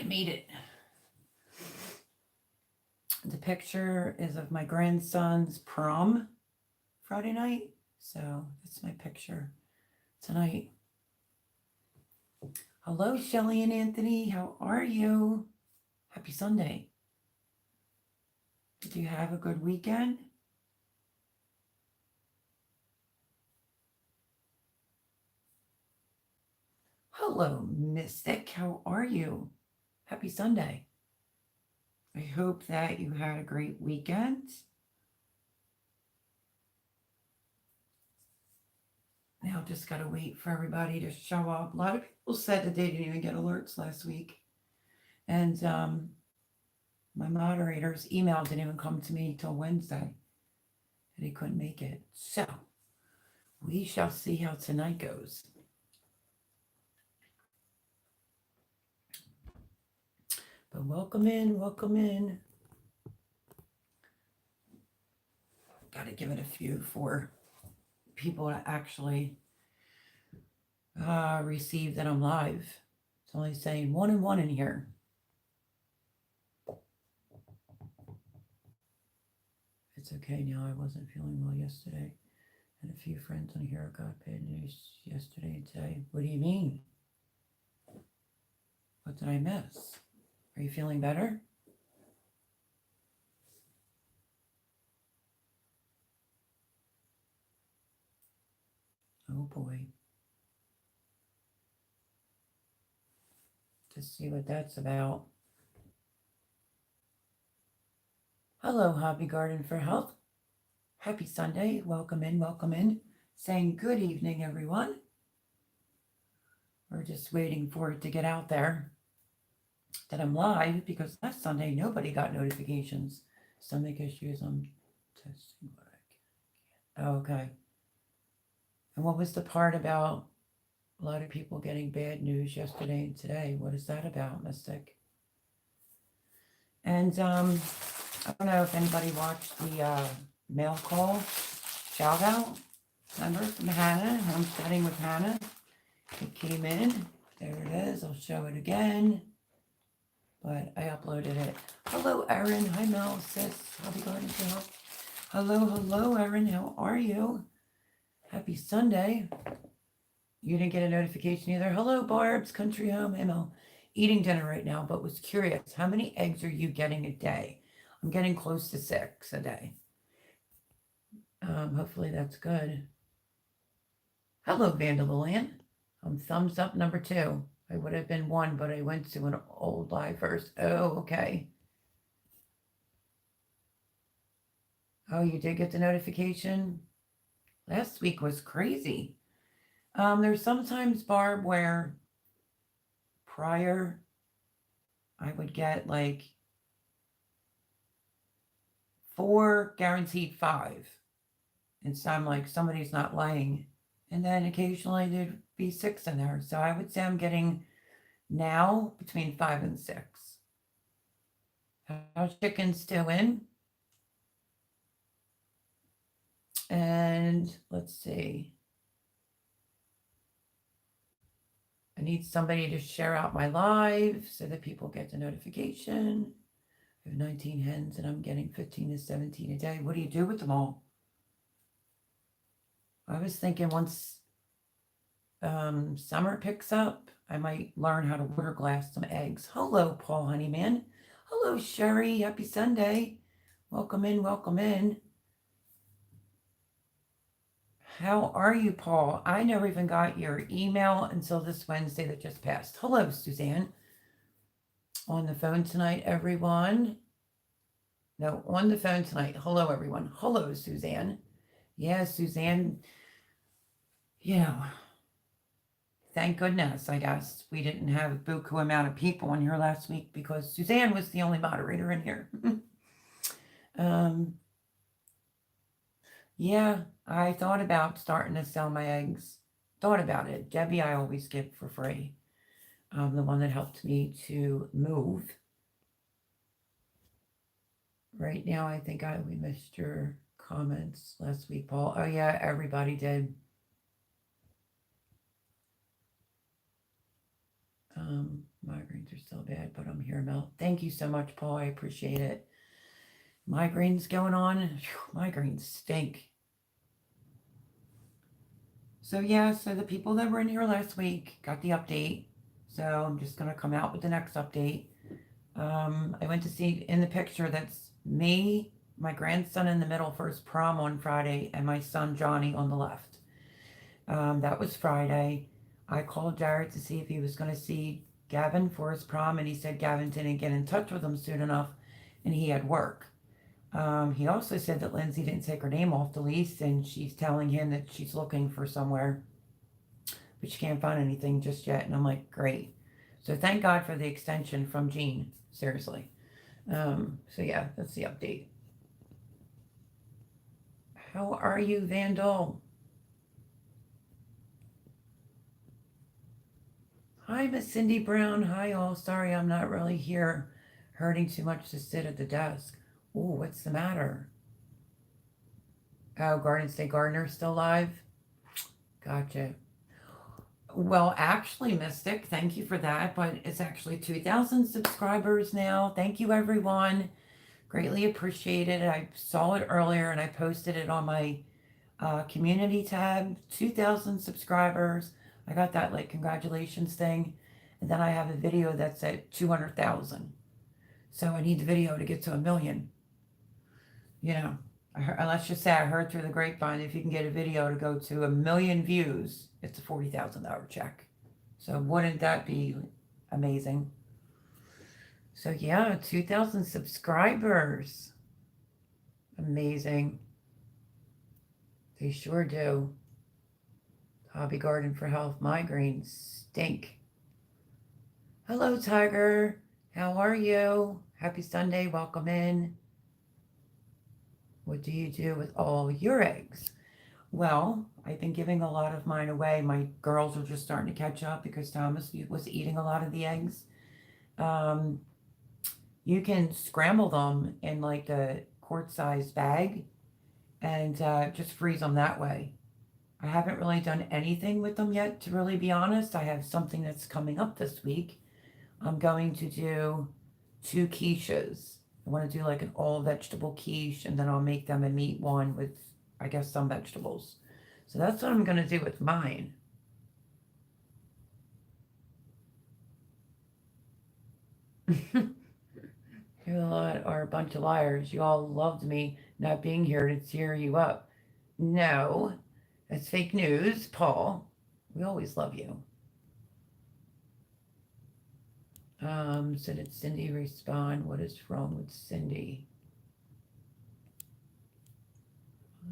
I made it. The picture is of my grandson's prom Friday night. So that's my picture tonight. Hello, Shelly and Anthony. How are you? Happy Sunday. Did you have a good weekend? Hello, Mystic. How are you? Happy Sunday. I hope that you had a great weekend. Now just got to wait for everybody to show up. A lot of people said that they didn't even get alerts last week. And my moderators email didn't even come to me till Wednesday. And he couldn't make it. So we shall see how tonight goes. But welcome in, welcome in. Got to give it a few for people to actually receive that I'm live. It's only saying 1 and 1 in here. It's okay now. I wasn't feeling well yesterday. And a few friends on here got bad news yesterday and today. What do you mean? What did I miss? Are you feeling better? Oh boy. To see what that's about. Hello, Hobby Garden for Health. Happy Sunday. Welcome in, welcome in. Saying good evening, everyone. We're just waiting for it to get out there that I'm live because last Sunday nobody got notifications. Stomach issues. I'm testing what I can. Okay. And what was the part about a lot of people getting bad news yesterday and today? What is that about, Mystic? And I don't know if anybody watched the mail call shout out. Remember from Hannah, homesteading with Hannah. It came in. There it is. I'll show it again. But I uploaded it. Hello, Erin. Hi, Mel, sis. Hobby Garden for Health. Hello, Erin. How are you? Happy Sunday. You didn't get a notification either. Hello, Barb's Country Home. ML. Eating dinner right now, but was curious. How many eggs are you getting a day? I'm getting close to 6 a day. Hopefully that's good. Hello, Vandaluland. Thumbs up number 2. I would have been 1, but I went to an old live first. Oh, okay. Oh, you did get the notification? Last week was crazy. There's sometimes, Barb, where prior I would get like 4 guaranteed 5. And so I'm like, somebody's not laying. And then occasionally there'd be 6 in there. So I would say I'm getting now between 5 and 6. How's chickens doing? And let's see. I need somebody to share out my live so that people get the notification. I have 19 hens and I'm getting 15 to 17 a day. What do you do with them all? I was thinking once summer picks up, I might learn how to water glass some eggs. Hello, Paul Honeyman. Hello, Sherry. Happy Sunday. Welcome in, welcome in. How are you, Paul? I never even got your email until this Wednesday that just passed. Hello, Suzanne. On the phone tonight, everyone. No, on the phone tonight. Hello, everyone. Hello, Suzanne. Yeah, Suzanne. You know, thank goodness, I guess, we didn't have a buku amount of people in here last week because Suzanne was the only moderator in here. Yeah, I thought about starting to sell my eggs. Thought about it. Debbie, I always get for free. The one that helped me to move. Right now, I think we missed your comments last week, Paul. Oh, yeah, everybody did. Migraines are still bad, but I'm here, Mel. Thank you so much, Paul. I appreciate it. Migraines going on. Whew, migraines stink. So yeah, so the people that were in here last week got the update. So I'm just gonna come out with the next update. I went to see in the picture that's me, my grandson in the middle for his prom on Friday, and my son Johnny on the left. That was Friday. I called Jared to see if he was going to see Gavin for his prom, and he said Gavin didn't get in touch with him soon enough, and he had work. He also said that Lindsay didn't take her name off the lease, and she's telling him that she's looking for somewhere, but she can't find anything just yet. And I'm like, great. So thank God for the extension from Jean. Seriously. So yeah, that's the update. How are you, Vandal? Hi, Miss Cindy Brown. Hi, all. Sorry, I'm not really here. Hurting too much to sit at the desk. Oh, what's the matter? Oh, Garden State Gardener still alive? Gotcha. Well, actually, Mystic, thank you for that. But it's actually 2,000 subscribers now. Thank you, everyone. Greatly appreciated it. I saw it earlier and I posted it on my community tab. 2,000 subscribers. I got that like congratulations thing. And then I have a video that's at 200,000. So I need the video to get to 1,000,000. You know, let's just say I heard through the grapevine, if you can get a video to go to 1,000,000 views, it's a $40,000 check. So wouldn't that be amazing? So yeah, 2,000 subscribers. Amazing. They sure do. Hobby Garden for Health migraines stink. Hello, Tiger. How are you? Happy Sunday. Welcome in. What do you do with all your eggs? Well, I've been giving a lot of mine away. My girls are just starting to catch up because Thomas was eating a lot of the eggs. You can scramble them in like a quart-sized bag and just freeze them that way. I haven't really done anything with them yet, to really be honest. I have something that's coming up this week. I'm going to do 2 quiches. I want to do like an all vegetable quiche, and then I'll make them a meat one with, I guess, some vegetables. So that's what I'm going to do with mine. You lot are a bunch of liars. You all loved me not being here to cheer you up. No, that's fake news, Paul. We always love you. So did Cindy respond? What is wrong with Cindy?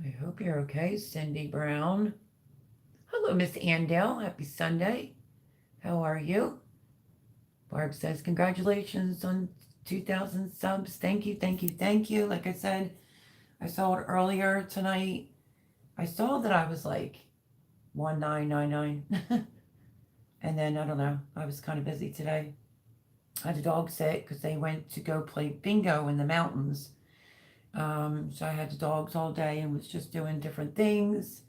I hope you're okay, Cindy Brown. Hello, Miss Andell. Happy Sunday. How are you? Barb says, congratulations on 2,000 subs. Thank you, thank you, thank you. Like I said, I saw it earlier tonight. I saw that I was like 1999. And then, I don't know, I was kind of busy today. I had a dog sit because they went to go play bingo in the mountains. So I had the dogs all day and was just doing different things.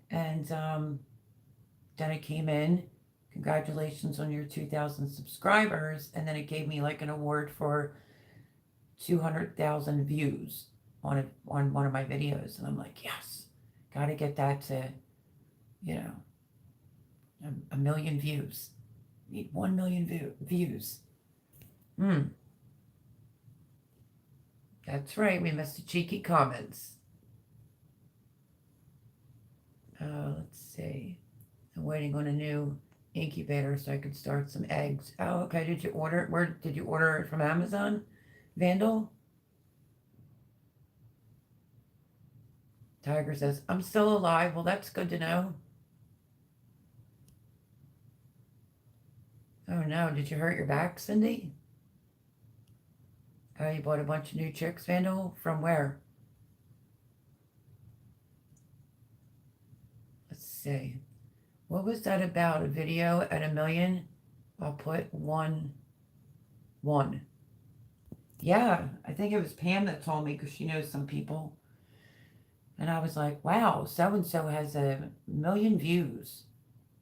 And then it came in, congratulations on your 2,000 subscribers. And then it gave me like an award for 200,000 views on one of my videos. And I'm like, yes, got to get that to, you know, 1,000,000 views. Need 1,000,000 views. That's right, we missed the cheeky comments. Let's see. I'm waiting on a new incubator so I could start some eggs. Oh, okay. Did you order it? Where did you order it from Amazon? Vandal? Tiger says, I'm still alive. Well, that's good to know. Oh no, did you hurt your back, Cindy? Oh, you bought a bunch of new chicks, Vandal? From where? Let's see. What was that about? A video at 1,000,000? I'll put 1. Yeah, I think it was Pam that told me because she knows some people. And I was like, wow, so-and-so has 1,000,000 views.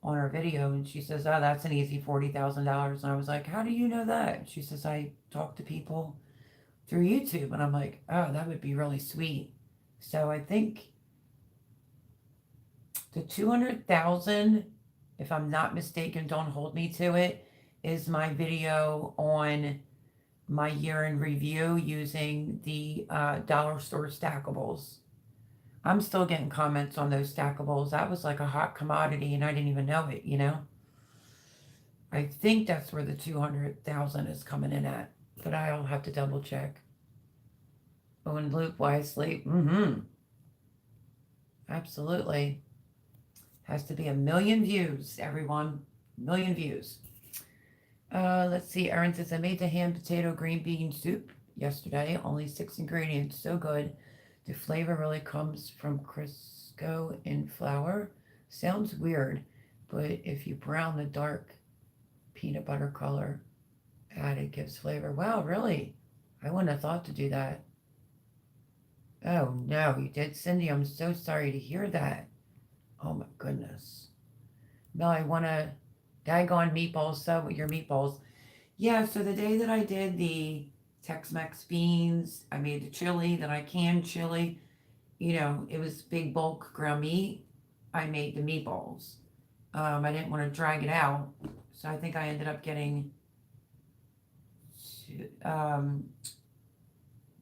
on her video, and she says, oh, that's an easy $40,000. And I was like, how do you know that? She says, I talk to people through YouTube. And I'm like, oh, that would be really sweet. So I think the 200,000, if I'm not mistaken, don't hold me to it, is my video on my year in review using the dollar store stackables. I'm still getting comments on those stackables. That was like a hot commodity and I didn't even know it, you know? I think that's where the 200,000 is coming in at, but I'll have to double check. Oh, and Luke Wisely. Absolutely. Has to be 1 million views, everyone. 1 million views. Let's see. Erin says, I made the ham, potato, green bean soup yesterday. Only 6 ingredients. So good. The flavor really comes from Crisco in flour. Sounds weird, but if you brown the dark peanut butter color added, gives flavor. Wow, really? I wouldn't have thought to do that. Oh, no, you did, Cindy. I'm so sorry to hear that. Oh, my goodness. No, I want to daggone meatballs. So, your meatballs. Yeah, so the day that I did the Tex-Mex beans, I made the chili, then I canned chili. You know, it was big bulk ground meat. I made the meatballs. I didn't want to drag it out, so I think I ended up getting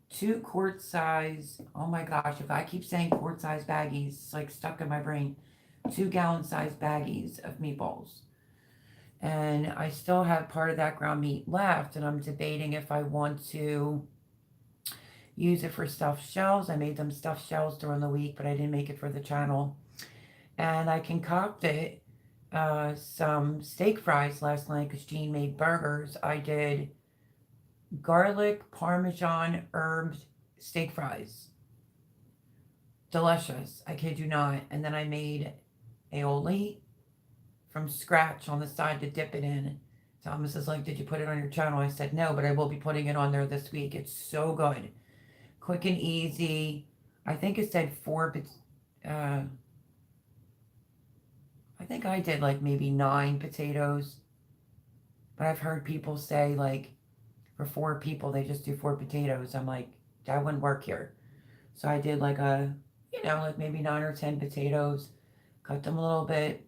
two quart size. Oh my gosh, if I keep saying quart size baggies, it's like stuck in my brain. 2 gallon size baggies of meatballs. And I still have part of that ground meat left, and I'm debating if I want to use it for stuffed shells. I made them stuffed shells during the week, but I didn't make it for the channel. And I concocted some steak fries last night because Jean made burgers. I did garlic, parmesan, herbed steak fries. Delicious. I kid you not. And then I made aioli from scratch on the side to dip it in. Thomas is like, did you put it on your channel? I said, no, but I will be putting it on there this week. It's so good. Quick and easy. I think it said 4, I think I did like maybe 9 potatoes. But I've heard people say like for 4 people, they just do 4 potatoes. I'm like, that wouldn't work here. So I did like like maybe 9 or 10 potatoes. Cut them a little bit.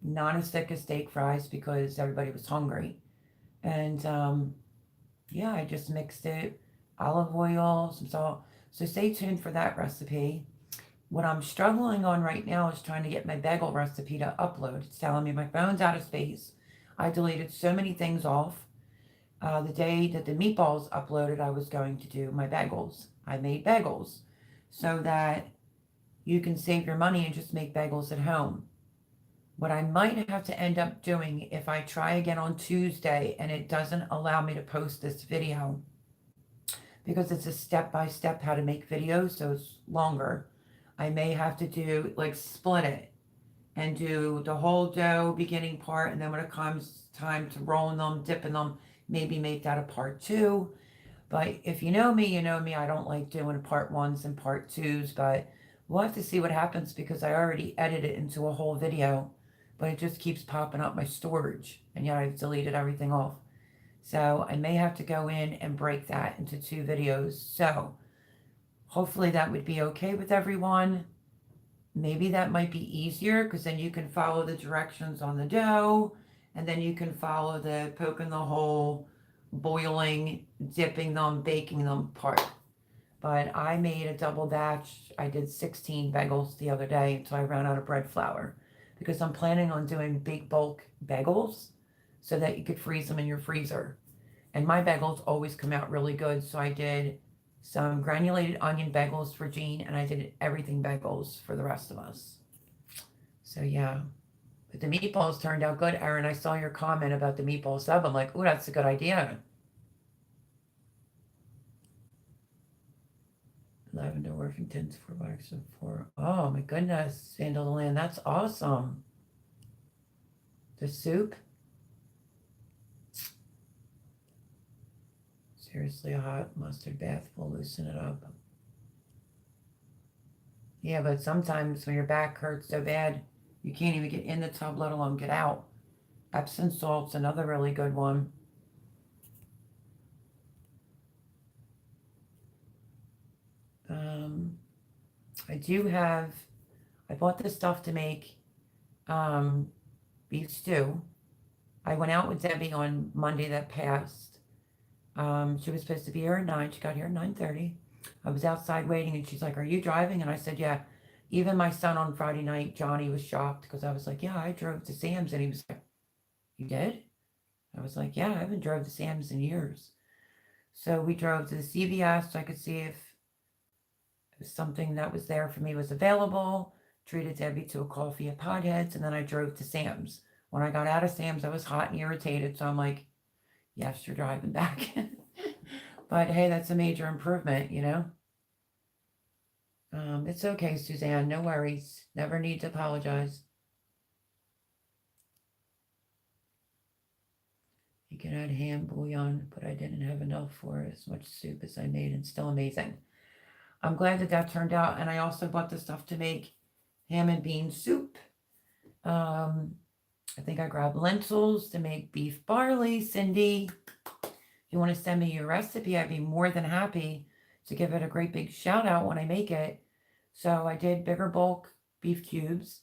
Not as thick as steak fries because everybody was hungry. And yeah, I just mixed it. Olive oil, some salt. So stay tuned for that recipe. What I'm struggling on right now is trying to get my bagel recipe to upload. It's telling me my phone's out of space. I deleted so many things off. The day that the meatballs uploaded, I was going to do my bagels. I made bagels so that you can save your money and just make bagels at home. What I might have to end up doing if I try again on Tuesday and it doesn't allow me to post this video, because it's a step-by-step how to make videos, so it's longer, I may have to do, like, split it and do the whole dough beginning part, and then when it comes time to rolling them, dipping them, maybe make that a part 2. But if you know me, I don't like doing part 1s and part 2s, but we'll have to see what happens because I already edited it into a whole video, but it just keeps popping up my storage, and yet I've deleted everything off. So I may have to go in and break that into 2 videos. So hopefully that would be okay with everyone. Maybe that might be easier because then you can follow the directions on the dough, and then you can follow the poking the hole, boiling, dipping them, baking them part. But I made a double batch. I did 16 bagels the other day until I ran out of bread flour because I'm planning on doing big bulk bagels so that you could freeze them in your freezer. And my bagels always come out really good. So I did some granulated onion bagels for Jean, and I did everything bagels for the rest of us. So yeah. But the meatballs turned out good, Erin. I saw your comment about the meatball sub. I'm like, ooh, that's a good idea. Lavender Worthington's $4 for. Oh my goodness, Sandalland, that's awesome. The soup. Seriously, a hot mustard bath will loosen it up. Yeah, but sometimes when your back hurts so bad, You can't even get in the tub, let alone get out. Epsom salt's another really good one. I do have, I bought this stuff to make beef stew. I went out with Debbie on Monday that passed. She was supposed to be here at 9. She got here at 9:30. I was outside waiting and she's like, "Are you driving?" And I said, "Yeah." Even my son on Friday night, Johnny, was shocked because I was like, "Yeah, I drove to Sam's." And he was like, "You did?" I was like, "Yeah, I haven't drove to Sam's in years." So we drove to the CVS so I could see if something that was there for me was available. Treated Debbie to a coffee at Podheads, and then I drove to Sam's. When I got out of Sam's, I was hot and irritated, so I'm like, "Yes, you're driving back." But hey, that's a major improvement, you know? It's okay, Suzanne. No worries. Never need to apologize. You can add ham bouillon, but I didn't have enough for as much soup as I made, and still amazing. I'm glad that that turned out, and I also bought the stuff to make ham and bean soup. I think I grabbed lentils to make beef barley. Cindy, if you want to send me your recipe, I'd be more than happy to give it a great big shout out when I make it. So I did bigger bulk beef cubes.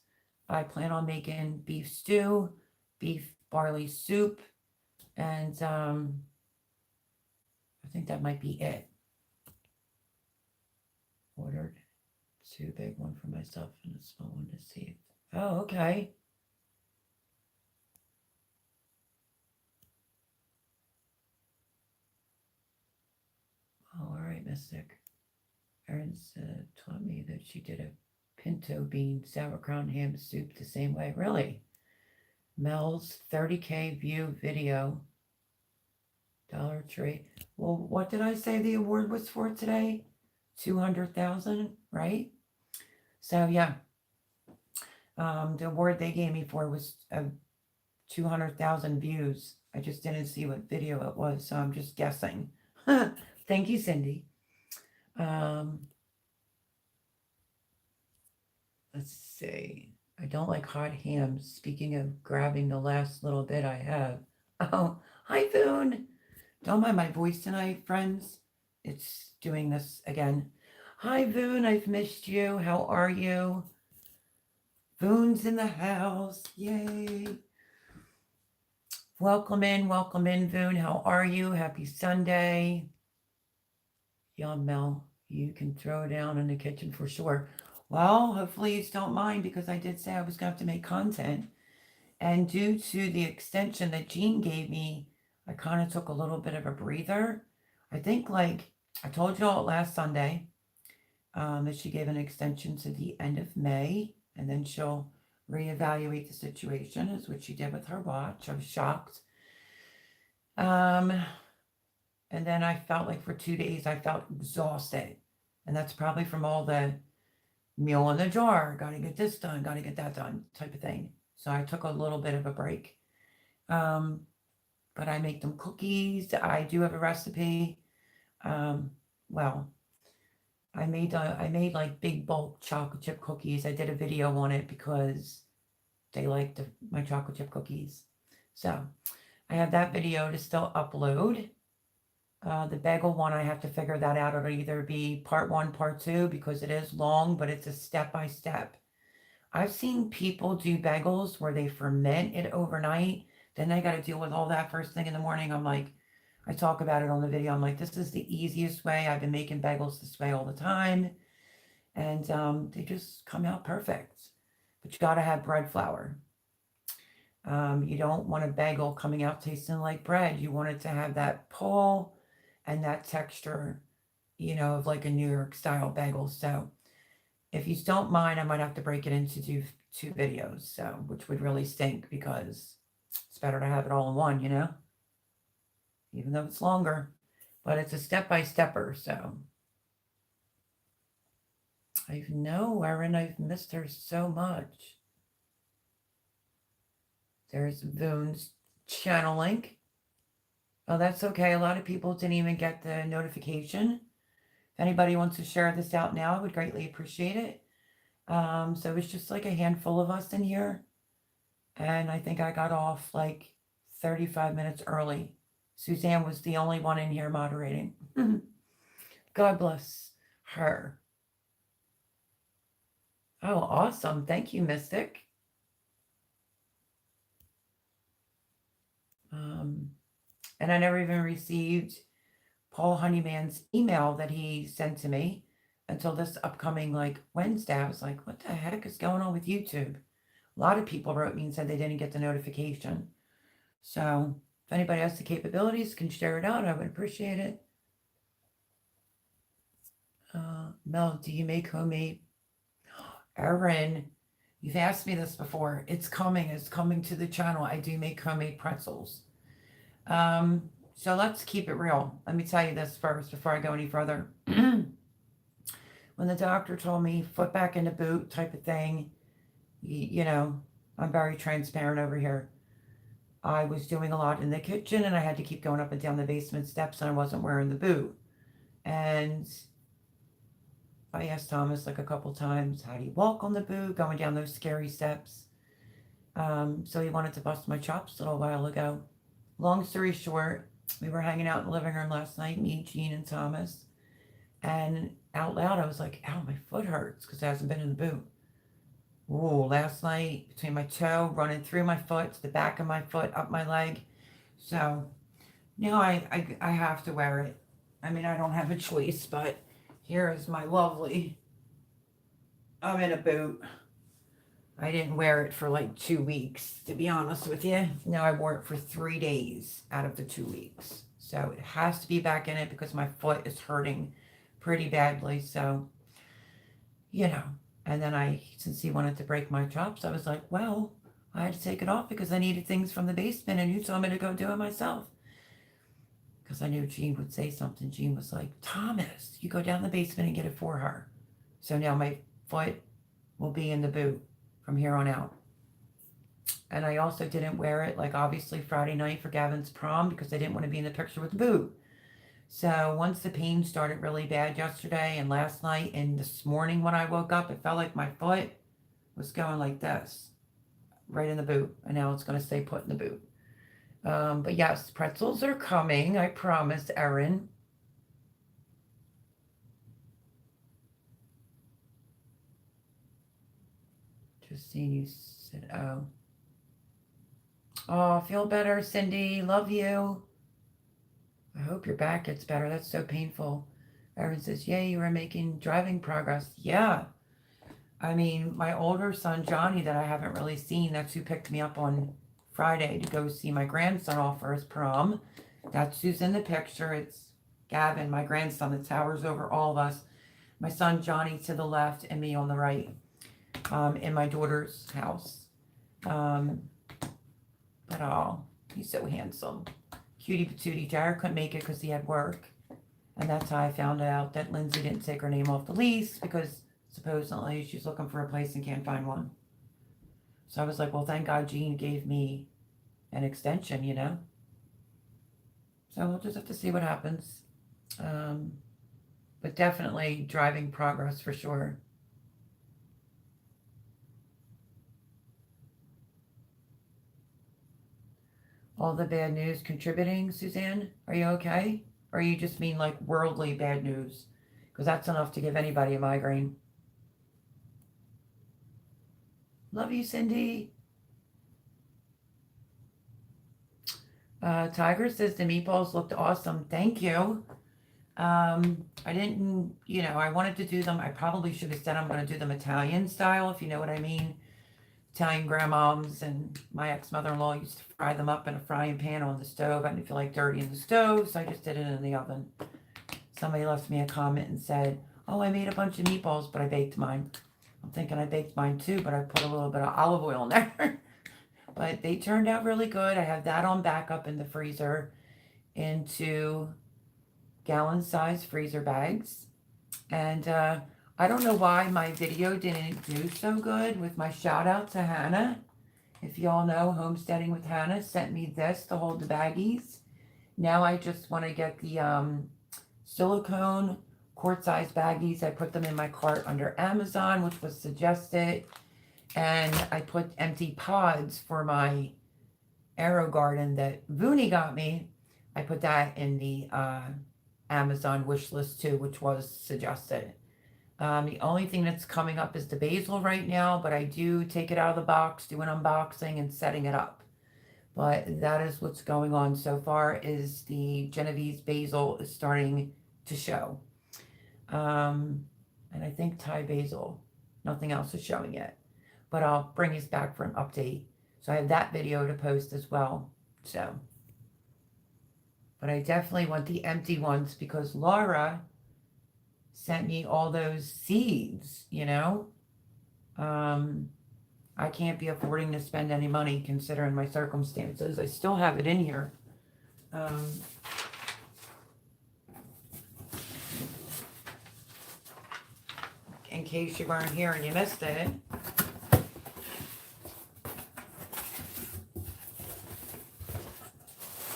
I plan on making beef stew, beef barley soup, and I think that might be it. Ordered 2 big, one for myself and a small one to see. Oh, okay. Oh, all right, Mystic. Erin's taught me that she did a pinto bean sauerkraut ham soup the same way. Really? Mel's 30K view video. Dollar Tree. Well, what did I say the award was for today? 200,000, right? So yeah, the award they gave me for was 200,000 views. I just didn't see what video it was, so I'm just guessing. Thank you, Cindy. Let's see. I don't like hot hams. Speaking of grabbing the last little bit I have. Oh, hi, Boone. Don't mind my voice tonight, friends. It's doing this again. Hi, Boone. I've missed you. How are you? Boone's in the house. Yay. Welcome in, Boone. How are you? Happy Sunday. Yeah, Mel, you can throw down in the kitchen for sure. Well, hopefully you don't mind because I did say I was going to have to make content. And due to the extension that Jean gave me, I kind of took a little bit of a breather. I think, like I told you all last Sunday, that she gave an extension to the end of May, and then she'll reevaluate the situation, is what she did with her watch. I was shocked. And then I felt like for 2 days I felt exhausted. And that's probably from all the meal in the jar, gotta get this done, gotta get that done type of thing. So I took a little bit of a break. But I make them cookies. I do have a recipe. Well, I made like big bulk chocolate chip cookies. I did a video on it because they liked my chocolate chip cookies. So I have that video to still upload. The bagel one, I have to figure that out. It'll either be part 1, part 2, because it is long, but it's a step-by-step. I've seen people do bagels where they ferment it overnight. Then they got to deal with all that first thing in the morning. I'm like, I talk about it on the video. I'm like, this is the easiest way. I've been making bagels this way all the time. And they just come out perfect. But you got to have bread flour. You don't want a bagel coming out tasting like bread. You want it to have that pull and that texture, you know, of like a New York style bagel. So if you don't mind, I might have to break it into two videos, so which would really stink because it's better to have it all in one, you know, even though it's longer, but it's a step-by-stepper. So I know, Erin, I've missed her so much. There's Boone's channel link. Oh, that's okay. A lot of people didn't even get the notification. If anybody wants to share this out now, I would greatly appreciate it. So it was just like a handful of us in here. And I think I got off like 35 minutes early. Suzanne was the only one in here moderating. God bless her. Oh, awesome. Thank you, Mystic. And I never even received Paul Honeyman's email that he sent to me until this upcoming like Wednesday. I was like, what the heck is going on with YouTube? A lot of people wrote me and said they didn't get the notification. So if anybody has the capabilities, can share it out. I would appreciate it. Mel, do you make homemade? Erin, you've asked me this before. It's coming to the channel. I do make homemade pretzels. So let's keep it real. Let me tell you this first before I go any further. When the doctor told me foot back in the boot type of thing, you know, I'm very transparent over here. I was doing a lot in the kitchen and I had to keep going up and down the basement steps and I wasn't wearing the boot. And I asked Thomas like a couple times, how do you walk on the boot, going down those scary steps? So he wanted to bust my chops a little while ago. Long story short, we were hanging out in the living room last night, me, Jean, and Thomas. And out loud, I was like, ow, my foot hurts because it hasn't been in the boot. Ooh, last night, between my toe, running through my foot, to the back of my foot, up my leg. So now I have to wear it. I mean, I don't have a choice, but here is my lovely, I'm in a boot. I didn't wear it for like 2 weeks, to be honest with you. No, I wore it for 3 days out of the 2 weeks. So it has to be back in it because my foot is hurting pretty badly. So, you know, and then since he wanted to break my chops, I was like, well, I had to take it off because I needed things from the basement and you told me to go do it myself. Because I knew Jean would say something. Jean was like, Thomas, you go down the basement and get it for her. So now my foot will be in the boot from here on out. And I also didn't wear it, like obviously Friday night for Gavin's prom because I didn't want to be in the picture with the boot. So once the pain started really bad yesterday and last night and this morning when I woke up, it felt like my foot was going like this, right in the boot. And now it's going to stay put in the boot. But yes, pretzels are coming. I promise, Erin. Just seeing you said, oh. Oh, feel better, Cindy. Love you. I hope your back gets better. That's so painful. Erin says, yay, you are making driving progress. Yeah. I mean, my older son, Johnny, that I haven't really seen, that's who picked me up on Friday to go see my grandson off for his prom. That's who's in the picture. It's Gavin, my grandson, that towers over all of us. My son, Johnny, to the left and me on the right, in my daughter's house. But oh, he's so handsome. Cutie patootie. Jared couldn't make it because he had work. And that's how I found out that Lindsay didn't take her name off the lease because supposedly she's looking for a place and can't find one. So I was like, well, thank God Jean gave me an extension, you know? So we'll just have to see what happens. But definitely driving progress for sure. All the bad news contributing, Suzanne? Are you okay? Or you just mean like worldly bad news? Because that's enough to give anybody a migraine. Love you, Cindy. Tiger says the meatballs looked awesome. Thank you. I didn't, you know, I wanted to do them. I probably should have said I'm going to do them Italian style, if you know what I mean. Italian grandmoms and my ex-mother-in-law used to fry them up in a frying pan on the stove. I didn't feel like dirty in the stove, so I just did it in the oven. Somebody left me a comment and said, oh, I made a bunch of meatballs, but I baked mine. I'm thinking I baked mine too, but I put a little bit of olive oil in there. But they turned out really good. I have that on backup in the freezer into gallon-size freezer bags. And I don't know why my video didn't do so good with my shout out to Hannah. If y'all know, Homesteading with Hannah sent me this to hold the baggies. Now I just want to get the silicone quart-sized baggies. I put them in my cart under Amazon, which was suggested. And I put empty pods for my AeroGarden that Vooney got me. I put that in the Amazon wish list too, which was suggested. The only thing that's coming up is the basil right now, but I do take it out of the box, do an unboxing and setting it up. But that is what's going on so far, is the Genovese basil is starting to show. And I think Thai basil, nothing else is showing yet. But I'll bring you back for an update. So I have that video to post as well. So, but I definitely want the empty ones because Laura sent me all those seeds, you know. I can't be affording to spend any money considering my circumstances. I still have it in here. In case you weren't here and you missed it.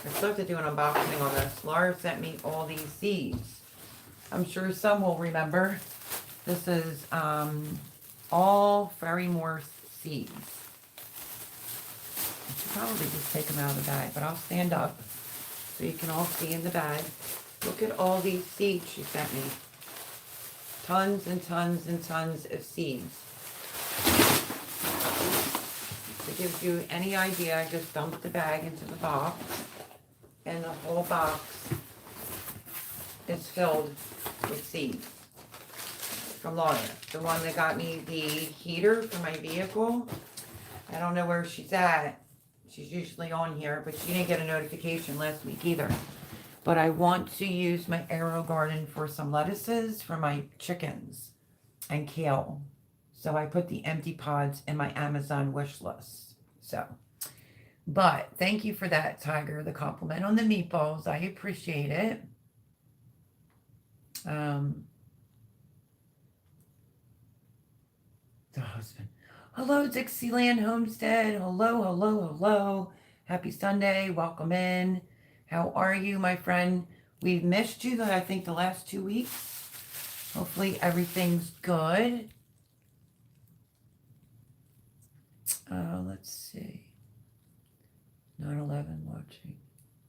I still have to do an unboxing on this. Laura sent me all these seeds. I'm sure some will remember. This is all Ferrymore seeds. I should probably just take them out of the bag, but I'll stand up so you can all see in the bag. Look at all these seeds she sent me. Tons and tons and tons of seeds. To give you any idea, I just dumped the bag into the box, and the whole box is filled with seeds from Laura, the one that got me the heater for my vehicle. I don't know where she's at. She's usually on here, but she didn't get a notification last week either. But I want to use my AeroGarden for some lettuces for my chickens and kale. So I put the empty pods in my Amazon wish list. So, but thank you for that, Tiger, the compliment on the meatballs. I appreciate it. The husband. Hello, Dixieland Homestead. Hello, hello, hello. Happy Sunday. Welcome in. How are you, my friend? We've missed you, I think, the last 2 weeks. Hopefully everything's good. Let's see. 9/11 watching.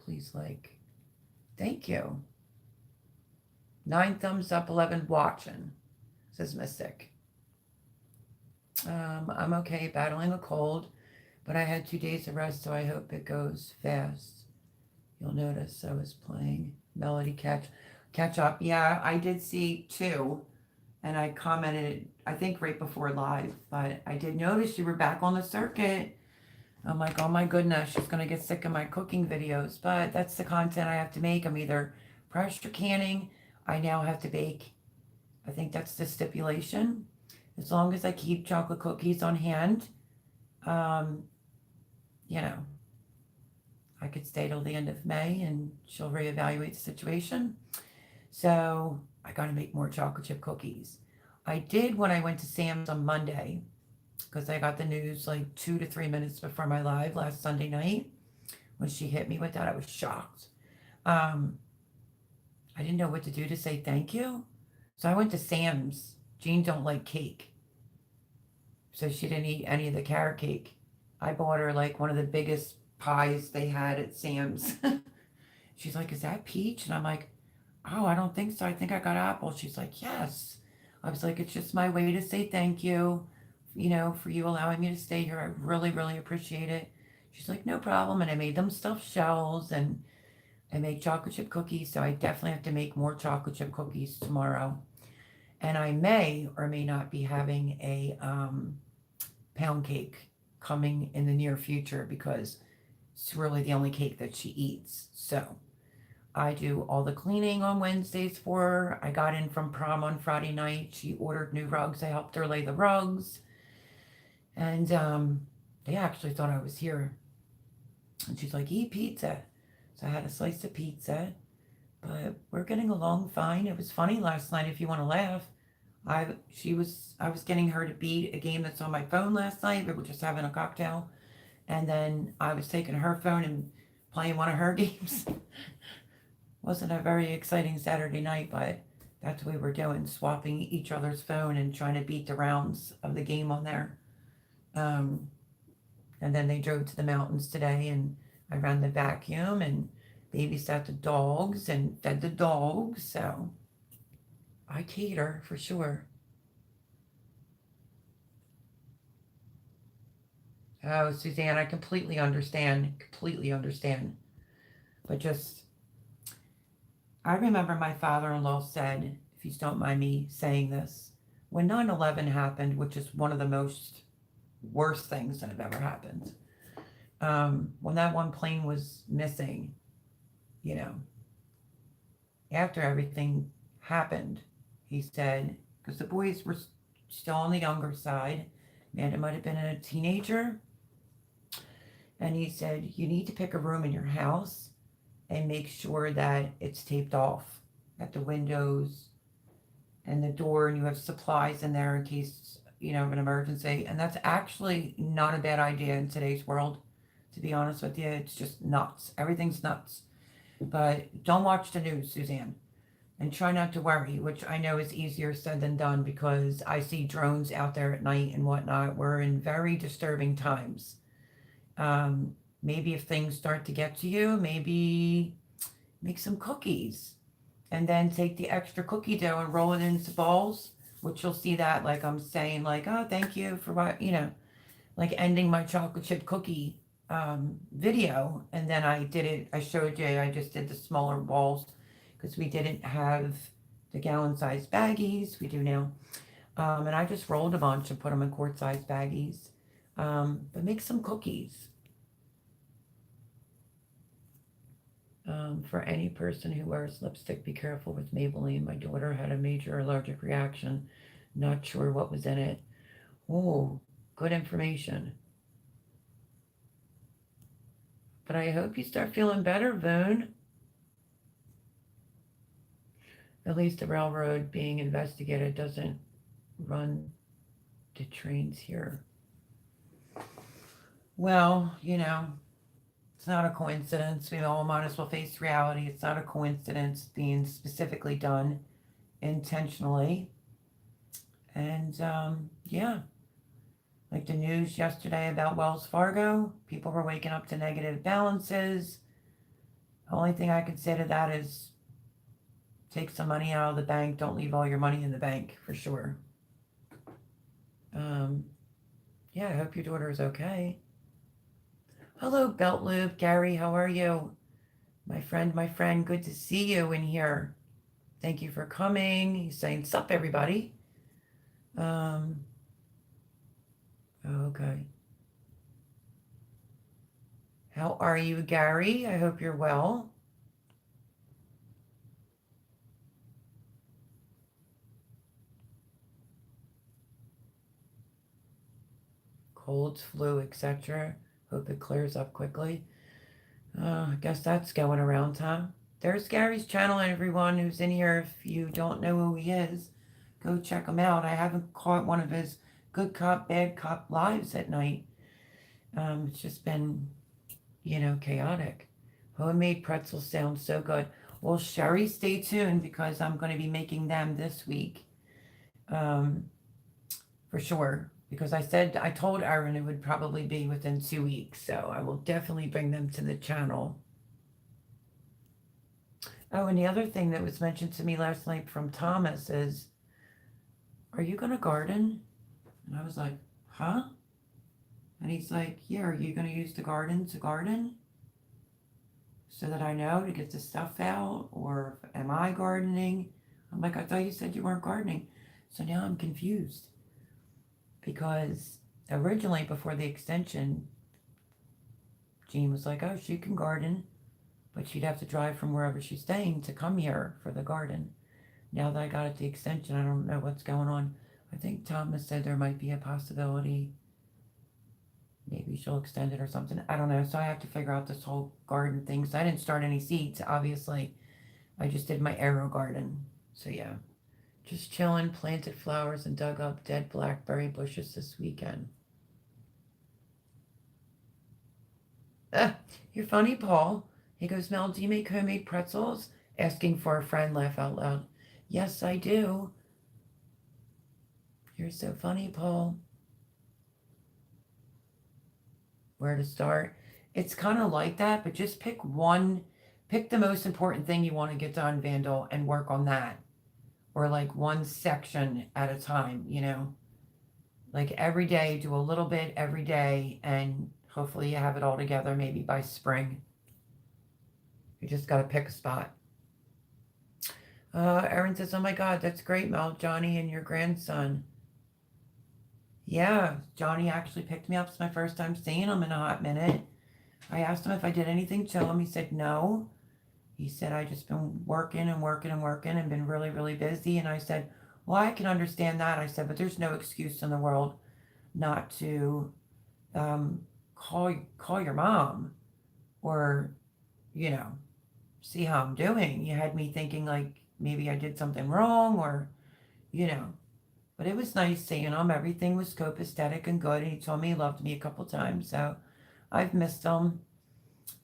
Please like. Thank you. 9 thumbs up, 11 watching, says Mystic. I'm okay, battling a cold, but I had 2 days of rest, so I hope it goes fast. You'll notice I was playing Melody Catch Up. Yeah, I did see 2, and I commented, I think right before live, but I did notice you were back on the circuit. I'm like, oh my goodness, she's going to get sick of my cooking videos, but that's the content I have to make. I'm either pressure canning, I now have to bake. I think that's the stipulation. As long as I keep chocolate cookies on hand, you know, I could stay till the end of May and she'll reevaluate the situation. So I got to make more chocolate chip cookies. I did when I went to Sam's on Monday, because I got the news like 2 to 3 minutes before my live last Sunday night. When she hit me with that, I was shocked. I didn't know what to do to say thank you. So I went to Sam's. Jean don't like cake, so she didn't eat any of the carrot cake. I bought her like one of the biggest pies they had at Sam's. She's like, is that peach? And I'm like, oh, I don't think so. I think I got apple. She's like, yes. I was like, it's just my way to say thank you, you know, for you allowing me to stay here. I really, really appreciate it. She's like, no problem. And I made them stuffed shells, and I made chocolate chip cookies. So I definitely have to make more chocolate chip cookies tomorrow. And I may or may not be having a pound cake coming in the near future, because it's really the only cake that she eats. So I do all the cleaning on Wednesdays for her. I got in from prom on Friday night. She ordered new rugs. I helped her lay the rugs. And they actually thought I was here. And she's like, eat pizza. So I had a slice of pizza. But we're getting along fine. It was funny last night, if you want to laugh. I was getting her to beat a game that's on my phone last night. We were just having a cocktail. And then I was taking her phone and playing one of her games. Wasn't a very exciting Saturday night, but That's what we were doing, swapping each other's phone and trying to beat the rounds of the game on there. Um, and then they drove to the mountains today, and I ran the vacuum and babysat the dogs and fed the dogs. So I cater for sure. Oh, Suzanne, I completely understand. Completely understand. But just, I remember my father in law said, if you don't mind me saying this, when 9/11 happened, which is one of the most worst things that have ever happened, when that one plane was missing, you know, after everything happened, he said, because the boys were still on the younger side, and it might have been a teenager, and he said, you need to pick a room in your house and make sure that it's taped off at the windows and the door, and you have supplies in there in case, of an emergency. And that's actually not a bad idea in today's world, to be honest with you. It's just nuts. Everything's nuts. But don't watch the news, Suzanne. And try not to worry, which I know is easier said than done because I see drones out there at night and whatnot. We're in very disturbing times. Maybe if things start to get to you, maybe make some cookies and then take the extra cookie dough and roll it into balls, which you'll see that, like I'm saying, like, oh, thank you for what, like ending my chocolate chip cookie video. And then I showed you, I just did the smaller balls because we didn't have the gallon size baggies. We do now. And I just rolled a bunch and put them in quart size baggies. But make some cookies. For any person who wears lipstick, be careful with Maybelline. My daughter had a major allergic reaction. Not sure what was in it. Oh, good information. But I hope you start feeling better, Boone. At least the railroad being investigated doesn't run the trains here. Well, it's not a coincidence. We all might as well face reality. It's not a coincidence being specifically done intentionally. And yeah, like the news yesterday about Wells Fargo, people were waking up to negative balances. The only thing I can say to that is take some money out of the bank. Don't leave all your money in the bank, for sure. Yeah, I hope your daughter is okay. Hello, Belt Loop. Gary, how are you? My friend, good to see you in here. Thank you for coming. He's saying, sup, everybody. Okay. How are you, Gary? I hope you're well. Colds, flu, etc. Hope it clears up quickly. I guess that's going around, huh? There's Gary's channel, and everyone who's in here, if you don't know who he is, go check him out. I haven't caught one of his good cop, bad cop lives at night. It's just been, chaotic. Homemade pretzels sound so good. Well, Sherry, stay tuned because I'm going to be making them this week. For sure. Because I told Aaron it would probably be within 2 weeks. So I will definitely bring them to the channel. Oh, and the other thing that was mentioned to me last night from Thomas is, are you going to garden? And I was like, huh? And he's like, yeah, are you going to use the garden to garden? So that I know to get the stuff out? Or am I gardening? I'm like, I thought you said you weren't gardening. So now I'm confused. Because originally, before the extension, Jean was like, oh, she can garden, but she'd have to drive from wherever she's staying to come here for the garden. Now that I got at the extension, I don't know what's going on. I think Thomas said there might be a possibility. Maybe she'll extend it or something. I don't know. So I have to figure out this whole garden thing. So I didn't start any seeds, obviously. I just did my AeroGarden. So yeah. Just chilling, planted flowers, and dug up dead blackberry bushes this weekend. You're funny, Paul. He goes, Mel, do you make homemade pretzels? Asking for a friend, laugh out loud. Yes, I do. You're so funny, Paul. Where to start? It's kind of like that, but just pick the most important thing you want to get done, Vandal, and work on that. Or like one section at a time, you know? Like every day, do a little bit every day, and hopefully you have it all together maybe by spring. You just got to pick a spot. Erin says, oh my God, that's great, Mel. Johnny and your grandson. Yeah, Johnny actually picked me up. It's my first time seeing him in a hot minute. I asked him if I did anything to him. He said no. He said, I just been working and working and working and been really, really busy. And I said, well, I can understand that. I said, but there's no excuse in the world not to call your mom or, you know, see how I'm doing. You had me thinking like maybe I did something wrong or, you know. But it was nice seeing him. Everything was copacetic and good. And he told me he loved me a couple times. So I've missed him.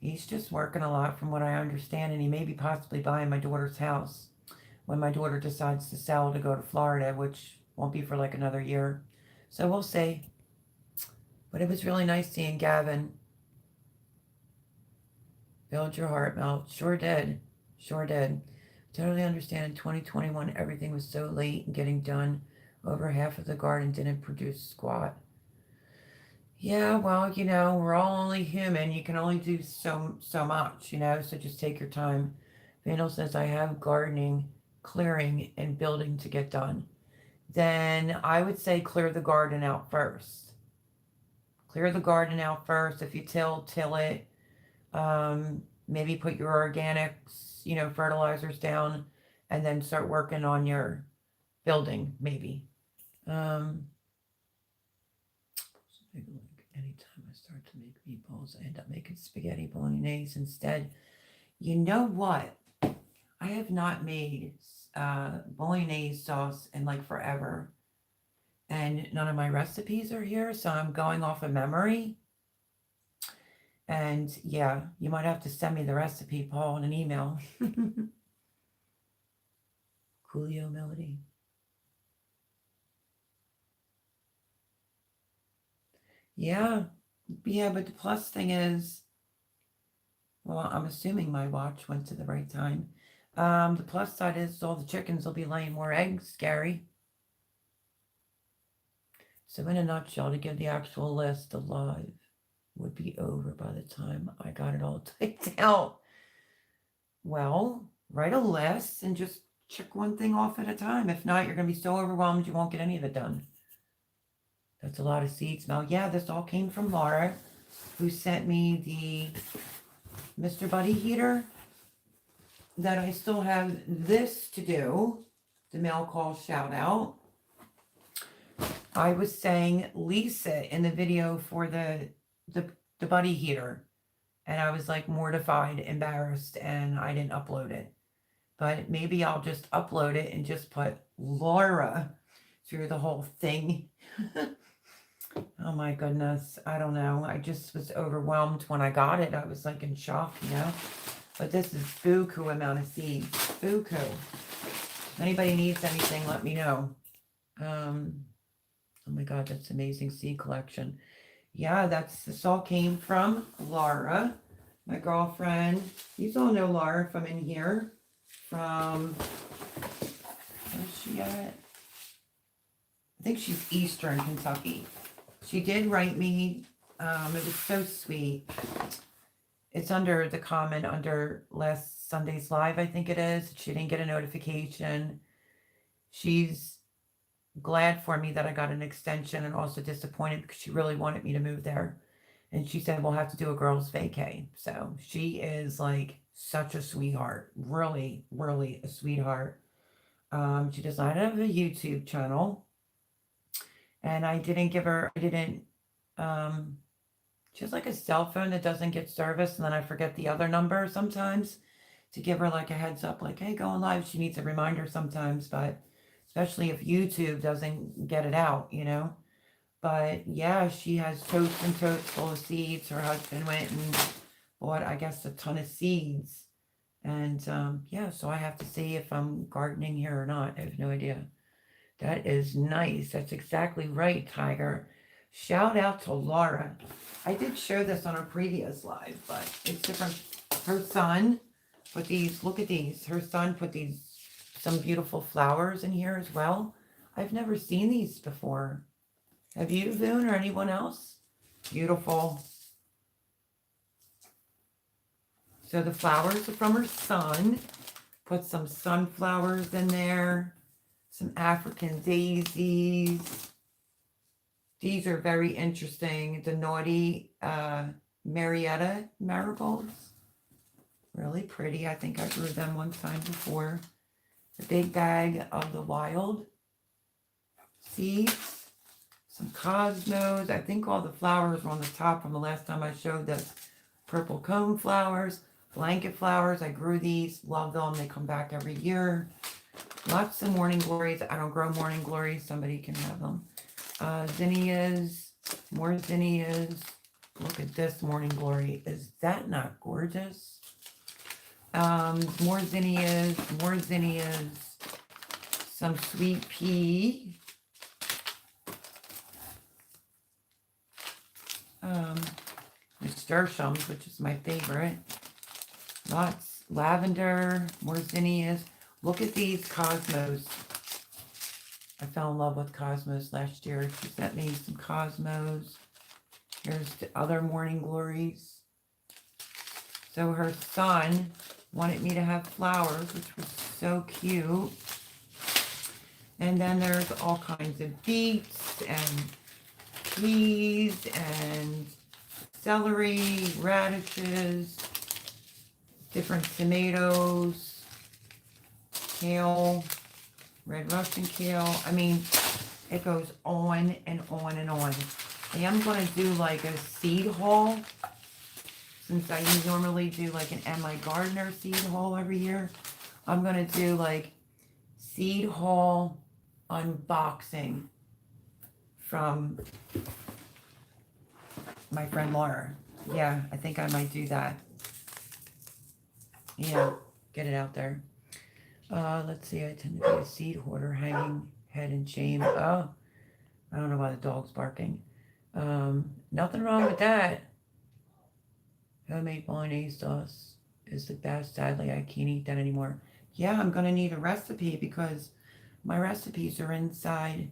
He's just working a lot from what I understand. And he may be possibly buying my daughter's house when my daughter decides to sell to go to Florida, which won't be for like another year. So we'll see. But it was really nice seeing Gavin. Build your heart, Mel. Sure did. Sure did. Totally understand in 2021 everything was so late and getting done. Over half of the garden didn't produce squat. Yeah, well, you know, we're all only human. You can only do so much, you know, so just take your time. Vandal says, I have gardening, clearing, and building to get done. Then I would say clear the garden out first. Clear the garden out first. If you till it. Maybe put your organics, you know, fertilizers down and then start working on your building, maybe. Anytime I start to make meatballs, I end up making spaghetti bolognese instead. You know what? I have not made bolognese sauce in like forever. And none of my recipes are here, so I'm going off of memory. And yeah, you might have to send me the recipe, Paul, in an email. Coolio Melody. Yeah, but the plus thing is, well, I'm assuming my watch went to the right time. The plus side is all the chickens will be laying more eggs, Gary. So in a nutshell, to give the actual list, the live would be over by the time I got it all typed out. Well, write a list and just check one thing off at a time. If not, you're going to be so overwhelmed you won't get any of it done. That's a lot of seeds. Now, yeah, this all came from Laura, who sent me the Mr. Buddy heater that I still have this to do, the mail call shout out. I was saying Lisa in the video for the Buddy heater, and I was like mortified, embarrassed, and I didn't upload it. But maybe I'll just upload it and just put Laura through the whole thing. Oh my goodness. I don't know. I just was overwhelmed when I got it. I was like in shock, you know. But this is buku amount of seeds. Buku. If anybody needs anything, let me know. Oh my God, that's amazing seed collection. Yeah, this all came from Laura, my girlfriend. You all know Laura from in here. From, where's she at? I think she's Eastern Kentucky. She did write me. It was so sweet. It's under the comment under last Sunday's live, I think it is. She didn't get a notification. She's glad for me that I got an extension and also disappointed because she really wanted me to move there. And she said, we'll have to do a girls' vacay. So she is like such a sweetheart. Really, really a sweetheart. She does not have a YouTube channel. And she has like a cell phone that doesn't get service, and then I forget the other number sometimes to give her like a heads up, like, hey, going live. She needs a reminder sometimes, but especially if YouTube doesn't get it out, you know. But yeah, she has totes and totes full of seeds. Her husband went and bought, I guess, a ton of seeds And yeah, so I have to see if I'm gardening here or not. I have no idea. That is nice. That's exactly right, Tiger. Shout out to Laura. I did show this on a previous live, but it's different. Her son put these, look at these. Her son put these, some beautiful flowers in here as well. I've never seen these before. Have you, Voon, or anyone else? Beautiful. So the flowers are from her son. Put some sunflowers in there. Some African daisies. These are very interesting. The naughty Marietta marigolds. Really pretty. I think I grew them one time before. A big bag of the wild seeds. Some cosmos. I think all the flowers were on the top from the last time I showed the purple cone flowers. Blanket flowers. I grew these. Love them. They come back every year. Lots of morning glories. I don't grow morning glories. Somebody can have them. Zinnias. More zinnias. Look at this morning glory. Is that not gorgeous? More zinnias. More zinnias. Some sweet pea. Nasturtiums, which is my favorite. Lots. Lavender. More zinnias. Look at these cosmos. I fell in love with cosmos last year. She sent me some cosmos. Here's the other morning glories. So her son wanted me to have flowers, which was so cute. And then there's all kinds of beets and peas and celery, radishes, different tomatoes, kale, red Russian kale. I mean, it goes on and on and on. I am going to do like a seed haul, since I normally do like an Am I Gardener seed haul every year. I'm going to do like seed haul unboxing from my friend Laura. Yeah, I think I might do that. Yeah, get it out there. Let's see, I tend to be a seed hoarder, hanging head in shame. Oh, I don't know why the dog's barking. Nothing wrong with that. Homemade bolognese sauce is the best. Sadly, I can't eat that anymore. Yeah, I'm going to need a recipe because my recipes are inside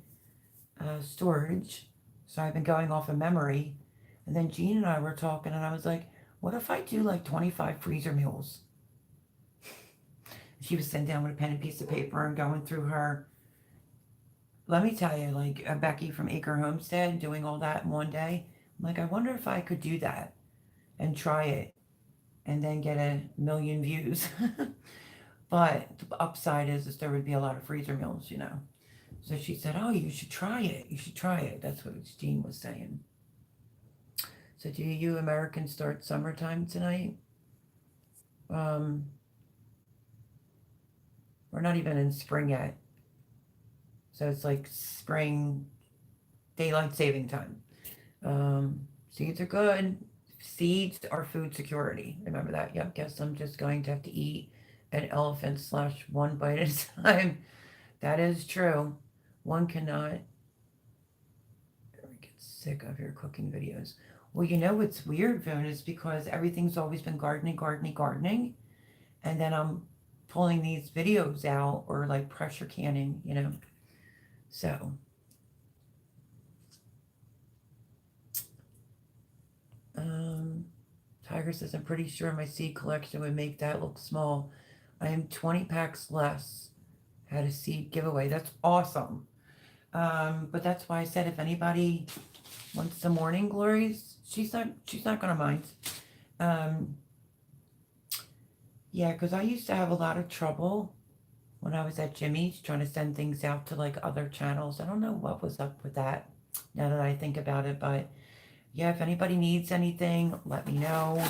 storage. So I've been going off of memory. And then Jean and I were talking, and I was like, what if I do like 25 freezer meals? She was sitting down with a pen and piece of paper and going through her. Let me tell you, like Becky from Acre Homestead doing all that in one day. I'm like, I wonder if I could do that and try it and then get 1,000,000 views. But the upside is there would be a lot of freezer meals, you know. So she said, oh, you should try it. You should try it. That's what Jean was saying. So do you Americans start summertime tonight? We're not even in spring yet. So it's like spring daylight saving time. Seeds are good. Seeds are food security. Remember that? Yep. Guess I'm just going to have to eat an elephant / one bite at a time. That is true. One cannot get sick of your cooking videos. Well, you know what's weird, Vern, is because everything's always been gardening. And then I'm pulling these videos out or like pressure canning, you know. So Tiger says, I'm pretty sure my seed collection would make that look small. I am 20 packs less. Had a seed giveaway. That's awesome. But that's why I said if anybody wants the morning glories, she's not gonna mind. Yeah, because I used to have a lot of trouble when I was at Jimmy's trying to send things out to like other channels. I don't know what was up with that now that I think about it, but yeah, if anybody needs anything, let me know.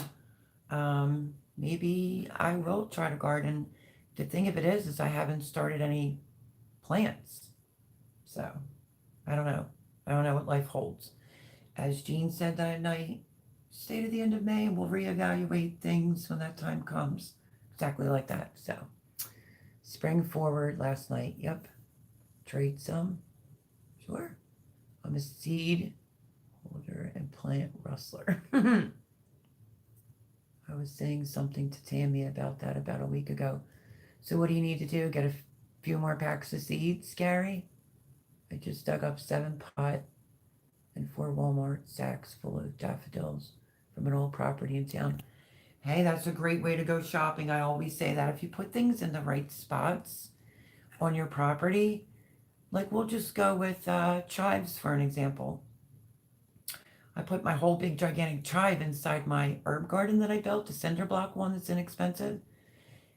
Maybe I will try to garden. The thing of it is I haven't started any plants. So, I don't know. I don't know what life holds. As Jean said that night, stay to the end of May and we'll reevaluate things when that time comes. exactly like that. So, spring forward last night. Yep. Trade some. Sure. I'm a seed holder and plant rustler. I was saying something to Tammy about that about a week ago. So what do you need to do? Get a few more packs of seeds, Gary? I just dug up 7 pot and 4 Walmart sacks full of daffodils from an old property in town. Hey, that's a great way to go shopping. I always say that if you put things in the right spots on your property, like we'll just go with chives for an example. I put my whole big gigantic chive inside my herb garden that I built, the cinder block one that's inexpensive.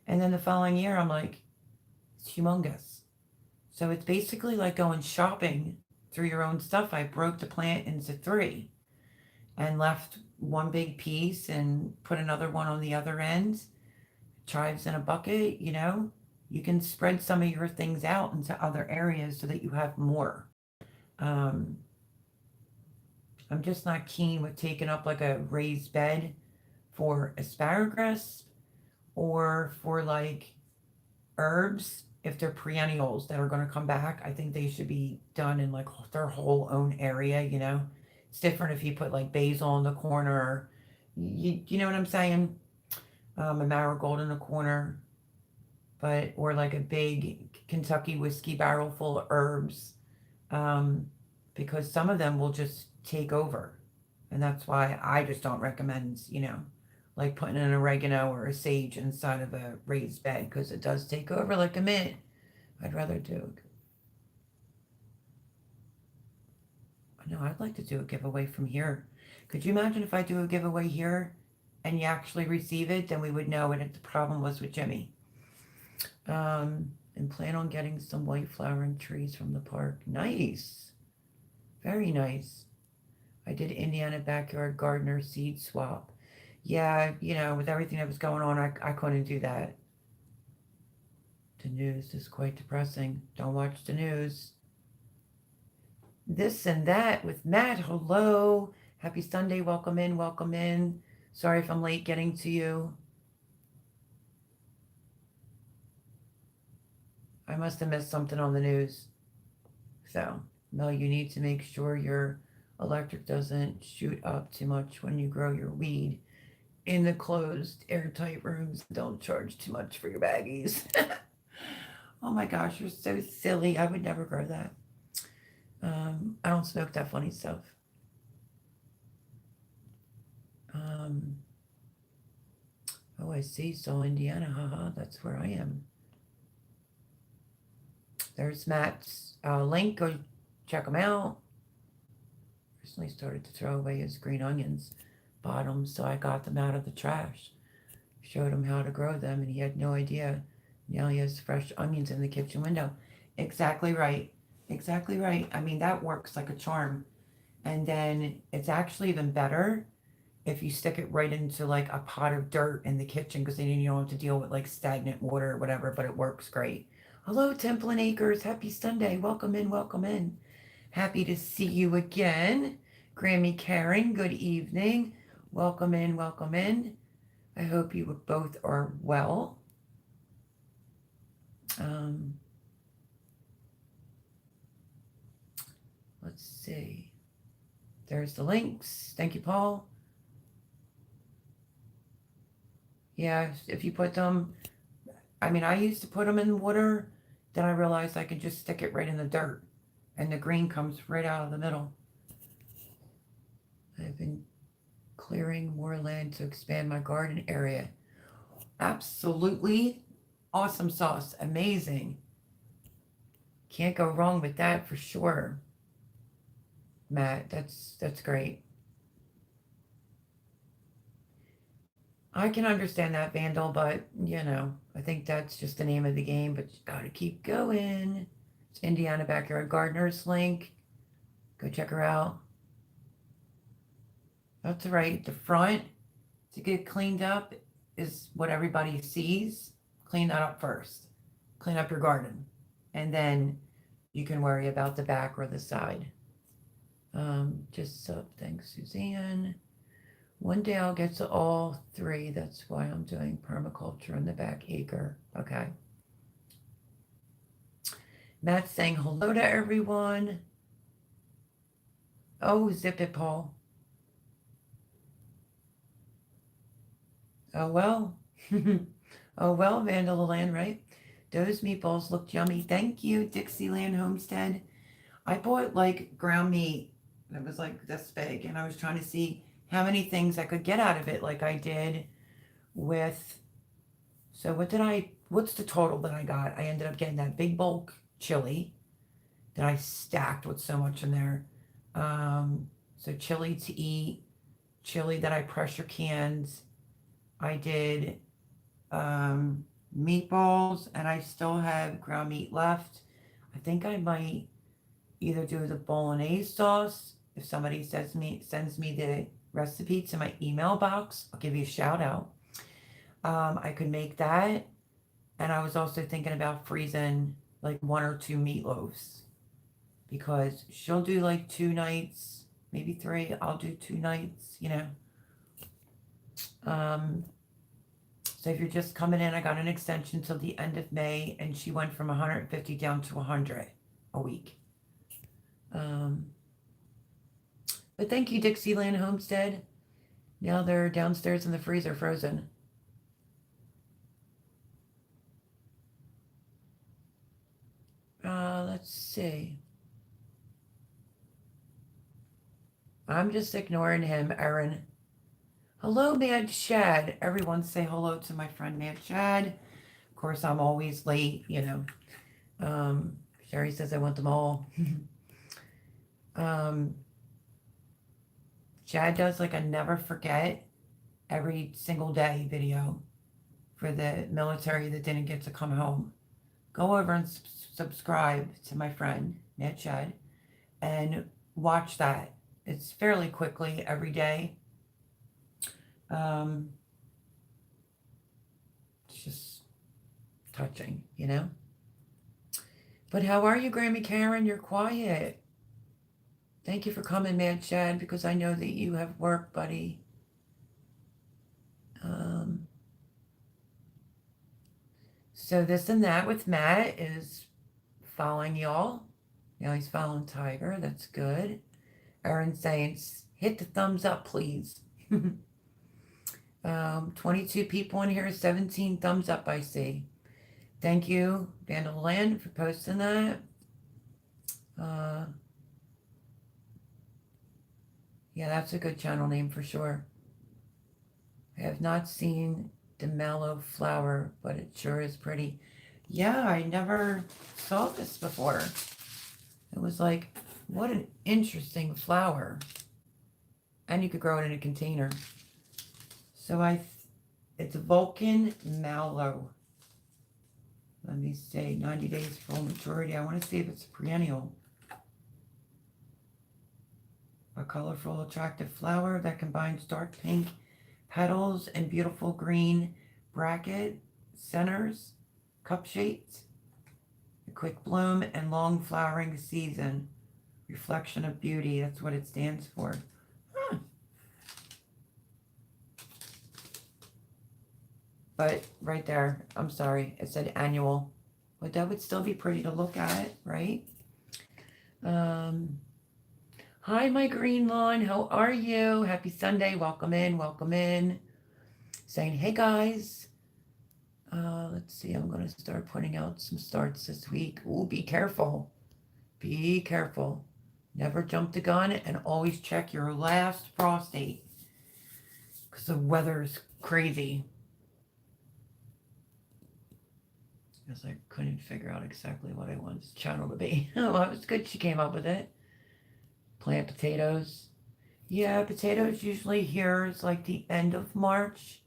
And then the following year, I'm like, it's humongous. So it's basically like going shopping through your own stuff. I broke the plant into 3 and left one big piece and put another one on the other end. Chives in a bucket, you know. You can spread some of your things out into other areas so that you have more. Um, I'm just not keen with taking up like a raised bed for asparagus or for like herbs. If they're perennials that are going to come back, I think they should be done in like their whole own area, you know. It's different if you put like basil in the corner. You know what I'm saying? A marigold in the corner, but or like a big Kentucky whiskey barrel full of herbs, um, because some of them will just take over, and that's why I just don't recommend, you know, like putting an oregano or a sage inside of a raised bed because it does take over like a mint. I'd rather do. No, I'd like to do a giveaway from here. Could you imagine if I do a giveaway here and you actually receive it? Then we would know what the problem was with Jimmy. And plan on getting some white flowering trees from the park. Nice. Very nice. I did Indiana backyard gardener seed swap. Yeah, you know, with everything that was going on, I couldn't do that. The news is quite depressing. Don't watch the news. This and that with Matt. Hello. Happy Sunday. Welcome in. Welcome in. Sorry if I'm late getting to you. I must have missed something on the news. So, Mel, you need to make sure your electric doesn't shoot up too much when you grow your weed in the closed, airtight rooms. Don't charge too much for your baggies. Oh my gosh, you're so silly. I would never grow that. I don't smoke that funny stuff. Oh, I see. So Indiana, haha, that's where I am. There's Matt's link. Go check him out. Recently started to throw away his green onions bottoms, so I got them out of the trash. Showed him how to grow them, and he had no idea. Now he has fresh onions in the kitchen window. Exactly right. Exactly right. I mean, that works like a charm. And then it's actually even better if you stick it right into like a pot of dirt in the kitchen because then you don't have to deal with like stagnant water or whatever, but it works great. Hello, Temple and Acres. Happy Sunday. Welcome in. Welcome in. Happy to see you again. Grammy Karen, good evening. Welcome in. Welcome in. I hope you both are well. Let's see. There's the links. Thank you, Paul. Yeah, if you put them, I mean, I used to put them in water. Then I realized I could just stick it right in the dirt and the green comes right out of the middle. I've been clearing more land to expand my garden area. Absolutely awesome sauce. Amazing. Can't go wrong with that for sure. Matt, that's great. I can understand that, Vandal, but you know, I think that's just the name of the game, but you gotta keep going. It's Indiana Backyard Gardeners link. Go check her out. That's right. The front to get cleaned up is what everybody sees. Clean that up first. Clean up your garden. And then you can worry about the back or the side. Just so, thanks, Suzanne. One day I'll get to all three. That's why I'm doing permaculture in the back acre. Okay. Matt's saying hello to everyone. Oh, zip it, Paul. Oh, well. Oh, well, Vandaland, right? Those meatballs look yummy. Thank you, Dixieland Homestead. I bought like ground meat that was like this big, and I was trying to see how many things I could get out of it, like I did with. So, what's the total that I got? I ended up getting that big bulk chili that I stacked with so much in there. So, chili to eat, chili that I pressure canned. I did meatballs, and I still have ground meat left. I think I might either do the bolognese sauce if somebody sends me the recipe to my email box. I'll give you a shout out. I could make that, and I was also thinking about freezing like one or two meatloaves because she'll do like 2 nights, maybe three. I'll do 2 nights. Um, So if you're just coming in, I got an extension till the end of May, and she went from 150 down to 100 a week. But thank you, Dixieland Homestead. Now they're downstairs in the freezer frozen. Let's see. I'm just ignoring him, Erin. Hello, Mad Shad. Everyone say hello to my friend Mad Shad. Of course, I'm always late, Sherry says I want them all. Chad does like a never forget every single day video for the military that didn't get to come home. Go over and subscribe to my friend, Ned Chad, and watch that. It's fairly quickly every day. It's just touching, But how are you, Grammy Karen? You're quiet. Thank you for coming, Mad Chad, because I know that you have work, buddy. So this and that with Matt is following y'all. Now he's following Tiger. That's good. Aaron saying, hit the thumbs up, please. 22 people in here, 17 thumbs up, I see. Thank you, Vandaland, for posting that. Yeah, that's a good channel name for sure. I have not seen the mallow flower, but it sure is pretty. Yeah, I never saw this before. It was like, what an interesting flower. And you could grow it in a container. So it's Vulcan mallow. Let me say 90 days full maturity. I want to see if it's perennial. A colorful, attractive flower that combines dark pink petals and beautiful green bracket centers, cup shaped. A quick bloom and long flowering season. Reflection of beauty. That's what it stands for. Huh. But right there, I'm sorry, it said annual. But that would still be pretty to look at, right? Hi, my green lawn. How are you? Happy Sunday. Welcome in. Welcome in. Saying, hey, guys. Let's see. I'm going to start putting out some starts this week. Ooh, be careful. Be careful. Never jump the gun and always check your last frost date because the weather is crazy. Because I couldn't figure out exactly what I wanted this channel to be. Oh, well, it was good she came up with it. Plant potatoes. Yeah, potatoes usually here is like the end of March,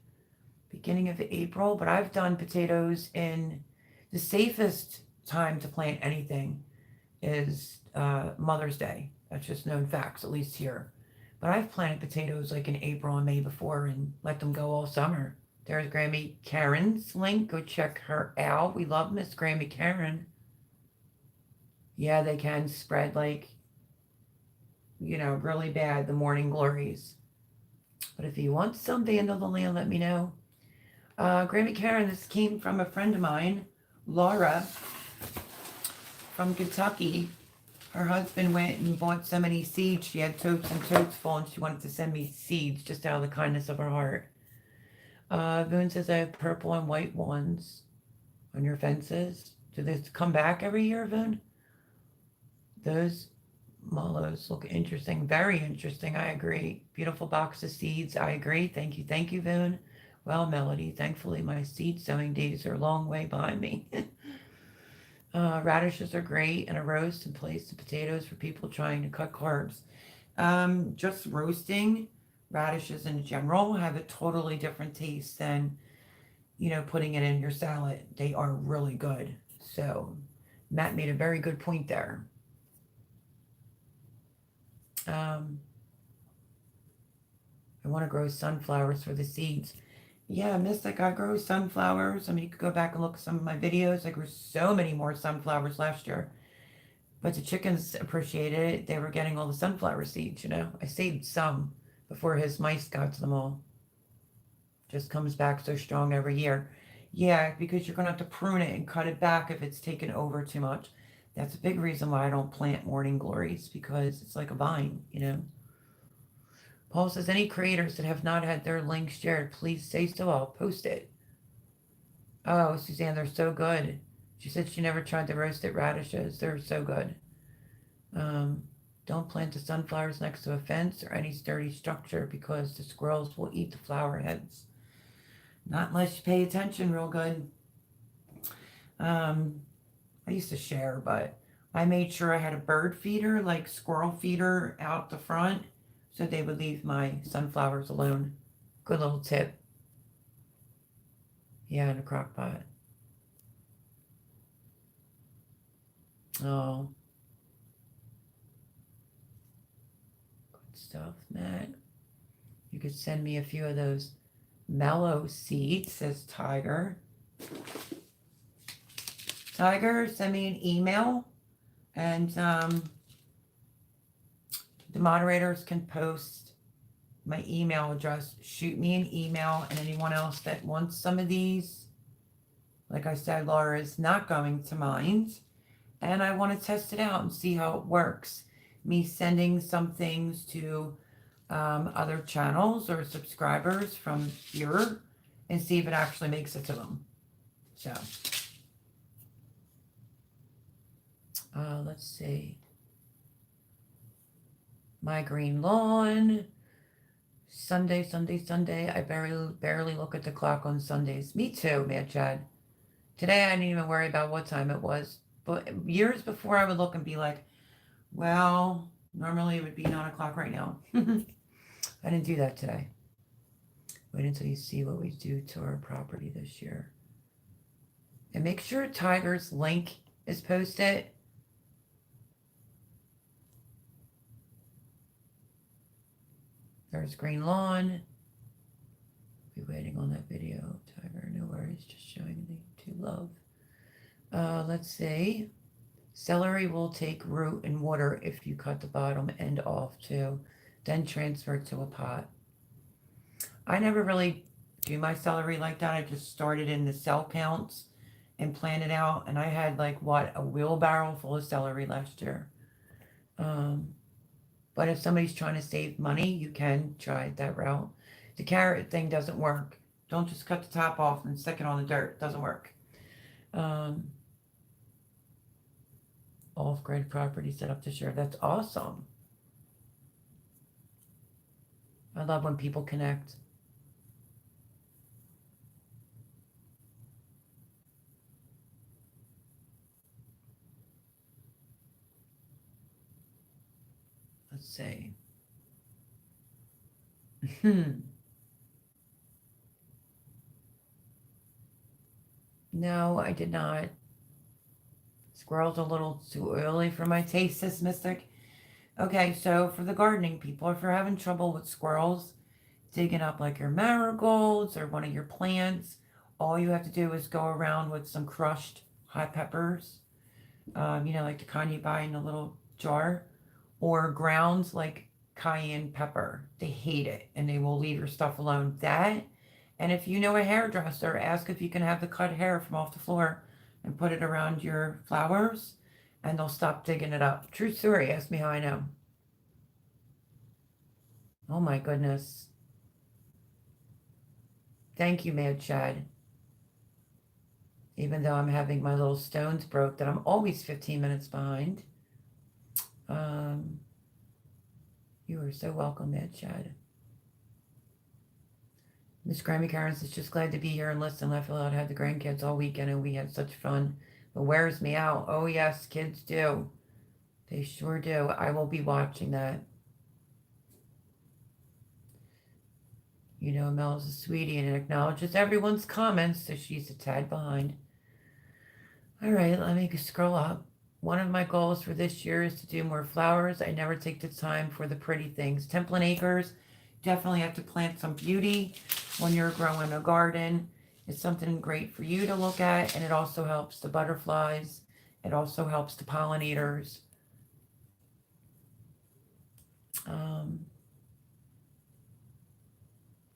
beginning of April, but I've done potatoes in the safest time to plant anything is Mother's Day. That's just known facts, at least here. But I've planted potatoes like in April and May before and let them go all summer. There's Grammy Karen's link. Go check her out. We love Miss Grammy Karen. Yeah, they can spread like, really bad, the morning glories. But if you want some Vanda Lilium, let me know. Grammy Karen, this came from a friend of mine, Laura, from Kentucky. Her husband went and bought so many seeds. She had totes and totes full, and she wanted to send me seeds just out of the kindness of her heart. Boone says I have purple and white ones on your fences. Do they come back every year, Boone? Those mallows look interesting. Very interesting. I agree. Beautiful box of seeds. I agree. Thank you. Thank you, Boone. Well, Melody, thankfully my seed sowing days are a long way behind me. Radishes are great and a roast and place of potatoes for people trying to cut carbs. Just roasting radishes in general have a totally different taste than, putting it in your salad. They are really good. So Matt made a very good point there. I want to grow sunflowers for the seeds. Yeah, Mystic, I grow sunflowers. I mean, you could go back and look at some of my videos. I grew so many more sunflowers last year. But the chickens appreciated it. They were getting all the sunflower seeds, I saved some before his mice got to them all. Just comes back so strong every year. Yeah, because you're going to have to prune it and cut it back if it's taken over too much. That's a big reason why I don't plant morning glories, because it's like a vine, Paul says, any creators that have not had their links shared, please say so. I'll post it. Oh, Suzanne, they're so good. She said she never tried the roasted radishes. They're so good. Don't plant the sunflowers next to a fence or any sturdy structure because the squirrels will eat the flower heads. Not unless you pay attention real good. I used to share, but I made sure I had a bird feeder, like squirrel feeder, out the front, so they would leave my sunflowers alone. Good little tip. Yeah, in a crock pot. Oh. Good stuff, Matt. You could send me a few of those mellow seeds, says Tiger. Tiger, send me an email, and the moderators can post my email address. Shoot me an email, and anyone else that wants some of these, like I said, Laura is not going to mind, and I want to test it out and see how it works. Me sending some things to other channels or subscribers from here and see if it actually makes it to them. So let's see. My green lawn. Sunday. I barely look at the clock on Sundays. Me too, Mad Chad. Today I didn't even worry about what time it was. But years before I would look and be like, well, normally it would be 9 o'clock right now. I didn't do that today. Wait until you see what we do to our property this year. And make sure Tiger's link is posted. There's green lawn. Be waiting on that video, Tiger. No worries, just showing the to love. Let's see. Celery will take root and water if you cut the bottom end off too, then transfer it to a pot. I never really do my celery like that. I just started in the cell counts and planted out, and I had like a wheelbarrow full of celery last year. But if somebody's trying to save money, you can try that route. The carrot thing doesn't work. Don't just cut the top off and stick it on the dirt. It doesn't work. Off-grid property set up this year. That's awesome. I love when people connect. Let's see. No, I did not. Squirrel's a little too early for my taste, says Mystic. Okay, so for the gardening people, if you're having trouble with squirrels digging up like your marigolds or one of your plants, all you have to do is go around with some crushed hot peppers, like the kind you buy in a little jar, or grounds like cayenne pepper. They hate it and they will leave your stuff alone. That, and if you know a hairdresser, ask if you can have the cut hair from off the floor and put it around your flowers and they'll stop digging it up. True story. Ask me how I know. Oh my goodness. Thank you, Mad Chad. Even though I'm having my little stones broke that I'm always 15 minutes behind. You are so welcome, Mad Chad. Miss Grammy Karens is just glad to be here and listen. I feel I had the grandkids all weekend and we had such fun. It wears me out. Oh yes, kids do. They sure do. I will be watching that. You know, Mel's a sweetie and acknowledges everyone's comments, so she's a tad behind. All right, let me scroll up. One of my goals for this year is to do more flowers. I never take the time for the pretty things. Templin Acres, definitely have to plant some beauty when you're growing a garden. It's something great for you to look at, and it also helps the butterflies. It also helps the pollinators.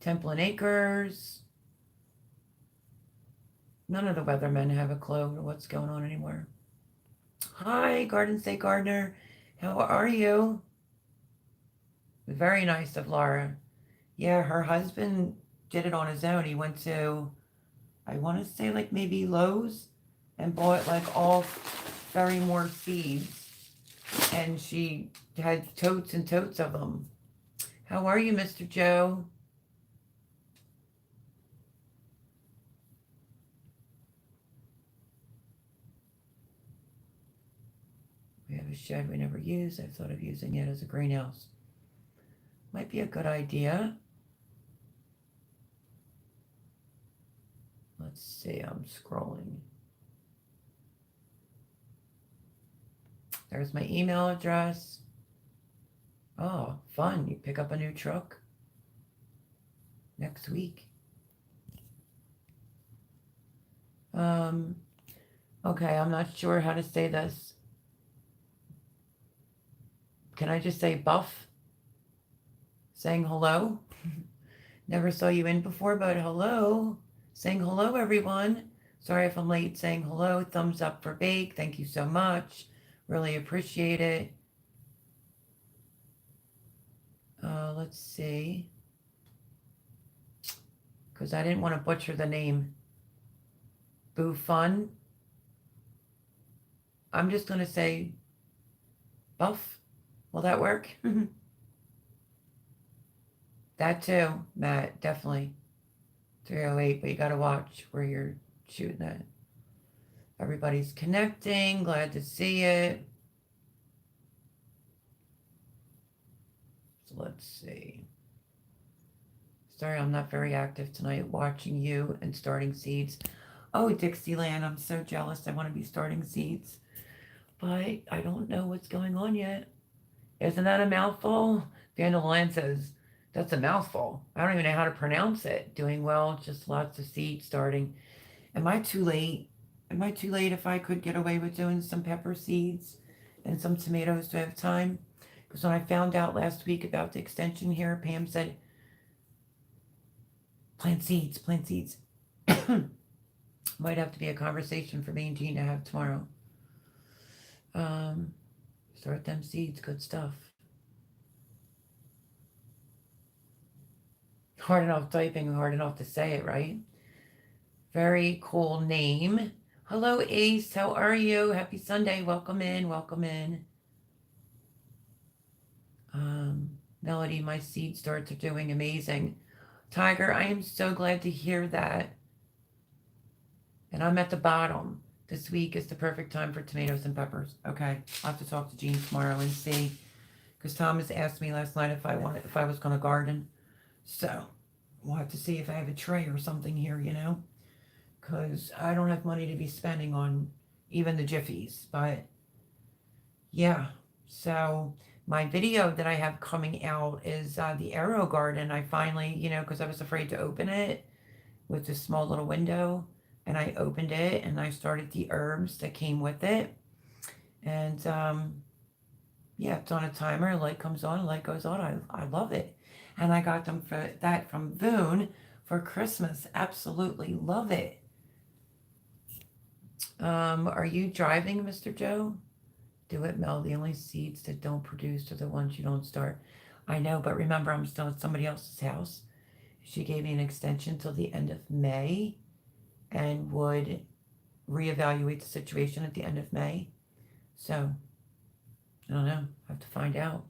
Templin Acres. None of the weathermen have a clue what's going on anymore. Hi, Garden State Gardener. How are you? Very nice of Laura. Yeah, her husband did it on his own. He went to, I want to say like maybe Lowe's and bought like all Ferrymore seeds. And she had totes and totes of them. How are you, Mr. Joe? We have a shed we never use. I thought of using it as a greenhouse. Might be a good idea. Let's see, I'm scrolling. There's my email address. Oh, fun. You pick up a new truck next week. Okay, I'm not sure how to say this. Can I just say buff? Saying hello? Never saw you in before, but hello. Saying hello, everyone. Sorry if I'm late saying hello. Thumbs up for Bake. Thank you so much. Really appreciate it. Let's see. Because I didn't want to butcher the name. Boo Fun. I'm just going to say Buff. Will that work? That too, Matt. Definitely. 308, but you got to watch where you're shooting at. Everybody's connecting. Glad to see it. So let's see. Sorry, I'm not very active tonight watching you and starting seeds. Oh, Dixieland, I'm so jealous. I want to be starting seeds. But I don't know what's going on yet. Isn't that a mouthful? Dandelion says, that's a mouthful. I don't even know how to pronounce it. Doing well, just lots of seeds starting. Am I too late? Am I too late if I could get away with doing some pepper seeds and some tomatoes? Do I have time? Because when I found out last week about the extension here, Pam said, plant seeds, plant seeds. Might have to be a conversation for me and Jean to have tomorrow. Start them seeds, good stuff. Hard enough typing, hard enough to say it, right? Very cool name. Hello, Ace. How are you? Happy Sunday. Welcome in. Welcome in. Melody, my seed starts are doing amazing. Tiger, I am so glad to hear that. And I'm at the bottom. This week is the perfect time for tomatoes and peppers. Okay, I'll have to talk to Jean tomorrow and see. Because Thomas asked me last night if I was going to garden. So we'll have to see if I have a tray or something here, you know. Because I don't have money to be spending on even the Jiffies. But yeah, so my video that I have coming out is the Arrow Garden. I finally, you know, because I was afraid to open it with this small little window. And I opened it and I started the herbs that came with it. And Yeah, it's on a timer. Light comes on, light goes on. I love it. And I got them for that from Voon for Christmas. Absolutely love it. Are you driving, Mr. Joe? Do it, Mel. The only seeds that don't produce are the ones you don't start. I know, but remember, I'm still at somebody else's house. She gave me an extension till the end of May and would reevaluate the situation at the end of May. So, I don't know. I have to find out.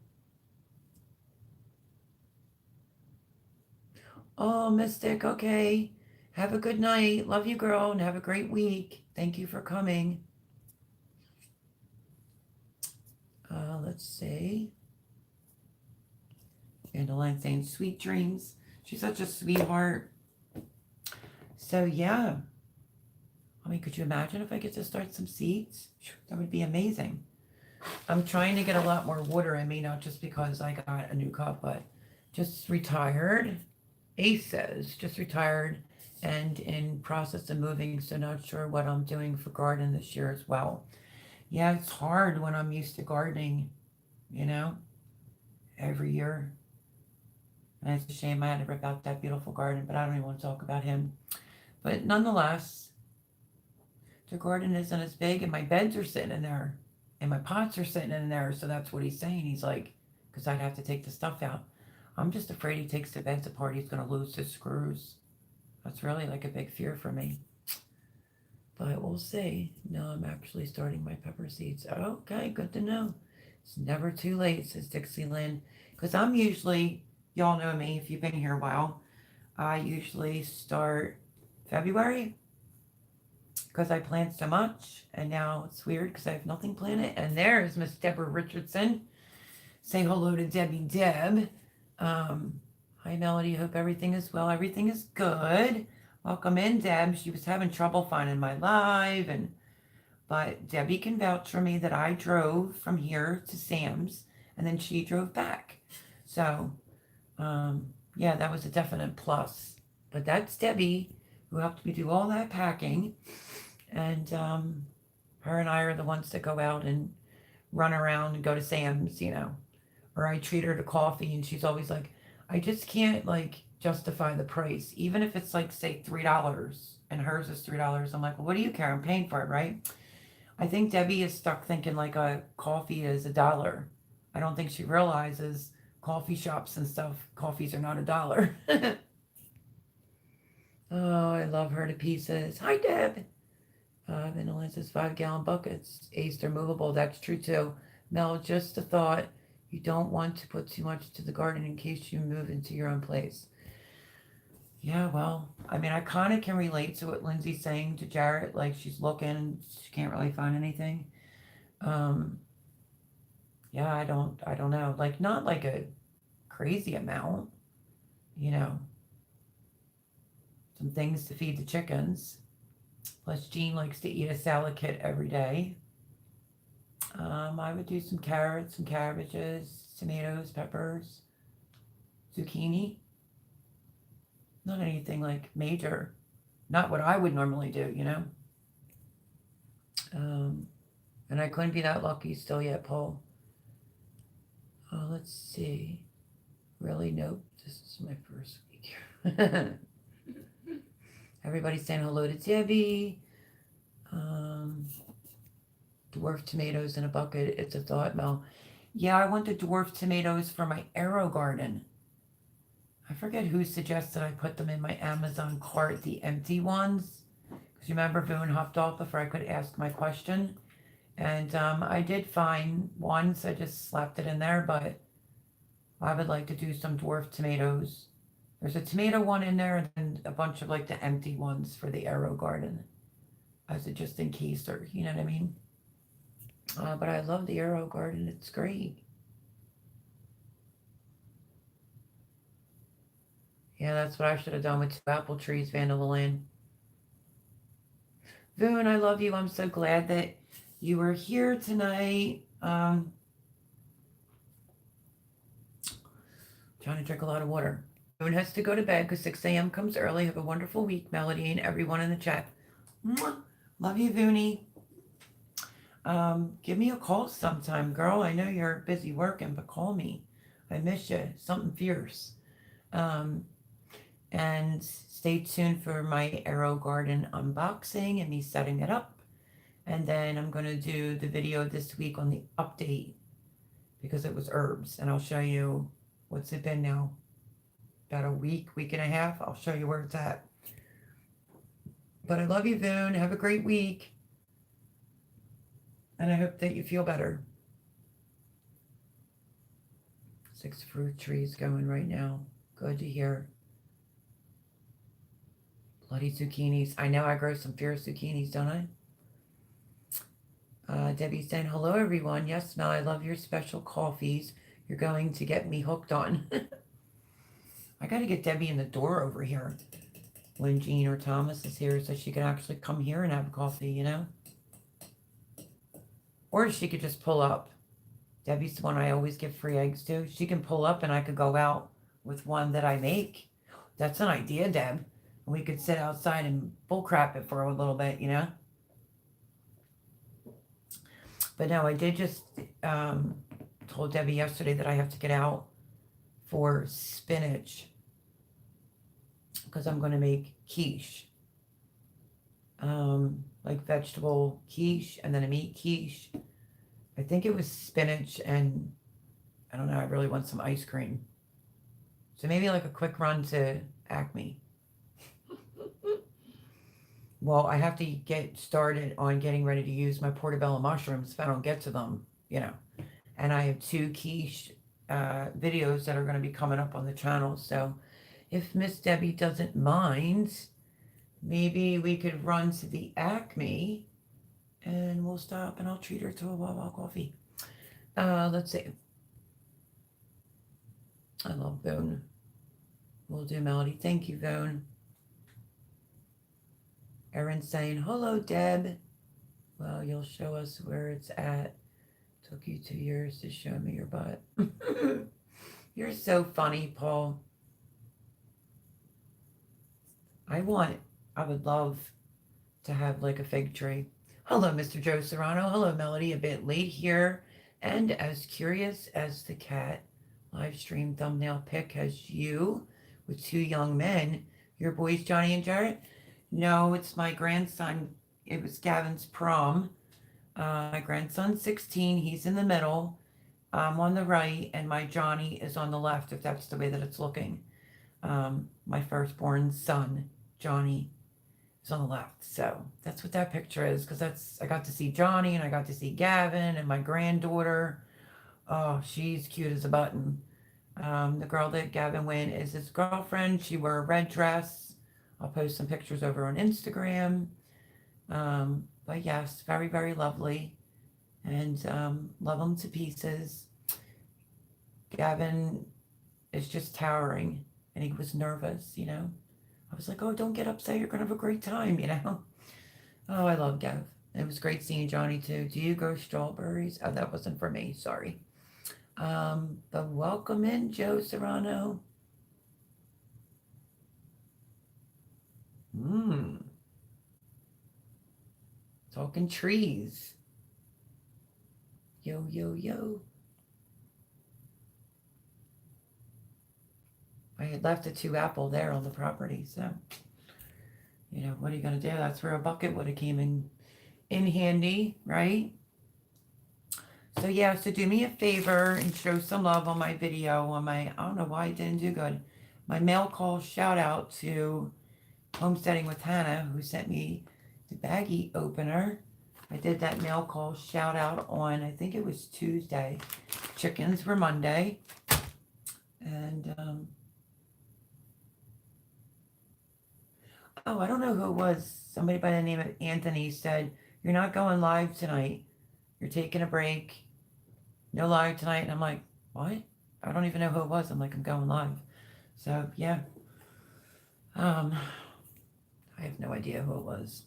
Oh, Mystic, okay. Have a good night. Love you, girl, and have a great week. Thank you for coming. Let's see. Dandelion saying sweet dreams. She's such a sweetheart. So, yeah. I mean, could you imagine if I get to start some seeds? That would be amazing. I'm trying to get a lot more water in me, not just because I got a new cup, but just retired. Ace says, just retired and in process of moving, so not sure what I'm doing for garden this year as well. Yeah, it's hard when I'm used to gardening, you know, every year. And it's a shame I had to rip out that beautiful garden, but I don't even want to talk about him. But nonetheless, the garden isn't as big, and my beds are sitting in there, and my pots are sitting in there, so that's what he's saying. He's like, because I'd have to take the stuff out. I'm just afraid he takes the beds apart, he's going to lose his screws. That's really like a big fear for me. But we'll see. No, I'm actually starting my pepper seeds. Okay, good to know. It's never too late, says Dixie Lynn. Because I'm usually, y'all know me if you've been here a while, I usually start February because I plant so much. And now it's weird because I have nothing planted. And there's Miss Deborah Richardson. Say hello to Debbie Deb. Hi, Melody. Hope everything is well. Everything is good. Welcome in, Deb. She was having trouble finding my live, but Debbie can vouch for me that I drove from here to Sam's, and then she drove back. So, yeah, that was a definite plus. But that's Debbie, who helped me do all that packing, and her and I are the ones that go out and run around and go to Sam's, you know. Or I treat her to coffee, and she's always like, I just can't like justify the price, even if it's like say $3 and hers is $3. I'm like, well, what do you care? I'm paying for it, right? I think Debbie is stuck thinking like a coffee is $1. I don't think she realizes coffee shops and stuff, coffees are not $1. Oh, I love her to pieces. Hi, Deb. Vanilla says 5-gallon buckets. Ace, they're movable. That's true too. Mel, just a thought. You don't want to put too much to the garden in case you move into your own place. Yeah, well, I mean, I kind of can relate to what Lindsay's saying to Jarrett. Like, she's looking and she can't really find anything. Yeah, I don't know. Like, not like a crazy amount, you know. Some things to feed the chickens. Plus, Jean likes to eat a salad kit every day. I would do some carrots, some cabbages, tomatoes, peppers, zucchini. Not anything like major. Not what I would normally do, you know. And I couldn't be that lucky still yet, Paul. Let's see. Really? Nope. This is my first week. Everybody's saying hello to Debbie. Dwarf tomatoes in a bucket. It's a thought, Mel. Yeah, I want the dwarf tomatoes for my AeroGarden. I forget who suggested I put them in my Amazon cart, the empty ones. Because remember, Boone hopped off before I could ask my question. And I did find one, so I just slapped it in there. But I would like to do some dwarf tomatoes. There's a tomato one in there and then a bunch of like the empty ones for the AeroGarden. As a just in case, or you know what I mean? But I love the AeroGarden. It's great. Yeah, that's what I should have done with 2 apple trees, Vandalin. Voon, I love you. I'm so glad that you were here tonight. Trying to drink a lot of water. Voon has to go to bed because 6 a.m. comes early. Have a wonderful week, Melody, and everyone in the chat. Mwah. Love you, Voonie. Give me a call sometime, girl. I know you're busy working, but call me. I miss you. Something fierce. Um, and stay tuned for my Arrow Garden unboxing and me setting it up. And then I'm going to do the video this week on the update because it was herbs. And I'll show you what's it been now. About a week, week and a half. I'll show you where it's at. But I love you, Voon. Have a great week. And I hope that you feel better. 6 fruit trees going right now. Good to hear. Bloody zucchinis. I know I grow some fierce zucchinis, don't I? Debbie's saying, hello, everyone. Yes, Mel, I love your special coffees. You're going to get me hooked on. I got to get Debbie in the door over here when Jean or Thomas is here so she can actually come here and have coffee, you know? Or she could just pull up. Debbie's the one I always give free eggs to. She can pull up and I could go out with one that I make. That's an idea, Deb. We could sit outside and bullcrap it for a little bit, you know? But no, I did just told Debbie yesterday that I have to get out for spinach because I'm going to make quiche. Like vegetable quiche and then a meat quiche. I think it was spinach and I don't know, I really want some ice cream. So maybe like a quick run to Acme. Well, I have to get started on getting ready to use my portobello mushrooms if I don't get to them, you know. And I have 2 quiche videos that are going to be coming up on the channel. So if Miss Debbie doesn't mind, maybe we could run to the Acme and we'll stop and I'll treat her to a Wawa coffee. Let's see. I love Voon. We'll do Melody. Thank you, Voon. Erin's saying, hello, Deb. Well, you'll show us where it's at. Took you 2 years to show me your butt. You're so funny, Paul. I would love to have like a fig tree. Hello, Mr. Joe Serrano. Hello, Melody. A bit late here. And as curious as the cat live stream thumbnail pic has you with 2 young men. Your boys, Johnny and Jarrett? No, it's my grandson. It was Gavin's prom. My grandson's 16. He's in the middle. I'm on the right, and my Johnny is on the left, if that's the way that it's looking. My firstborn son, Johnny, is on the left. So that's what that picture is, because I got to see Johnny, and I got to see Gavin, and my granddaughter. Oh, she's cute as a button. The girl that Gavin went is his girlfriend. She wore a red dress. I'll post some pictures over on Instagram. But yes, very, very lovely. And love them to pieces. Gavin is just towering. And he was nervous, you know. I was like, oh, don't get upset. You're going to have a great time, you know. Oh, I love Gav. It was great seeing Johnny, too. Do you grow strawberries? Oh, that wasn't for me. Sorry. But welcome in, Joe Serrano. Talking trees. Yo, yo, yo. I had left a 2 apple there on the property, so, you know, what are you going to do? That's where a bucket would have came in handy, right? So, yeah, so do me a favor and show some love on my video, on my, I don't know why it didn't do good, my mail call shout out to Homesteading with Hannah, who sent me the baggie opener. I did that mail call shout out on, I think it was Tuesday. Chickens were Monday. And, oh, I don't know who it was. Somebody by the name of Anthony said, you're not going live tonight. You're taking a break. No live tonight. And I'm like, what? I don't even know who it was. I'm like, I'm going live. So, yeah. I have no idea who it was.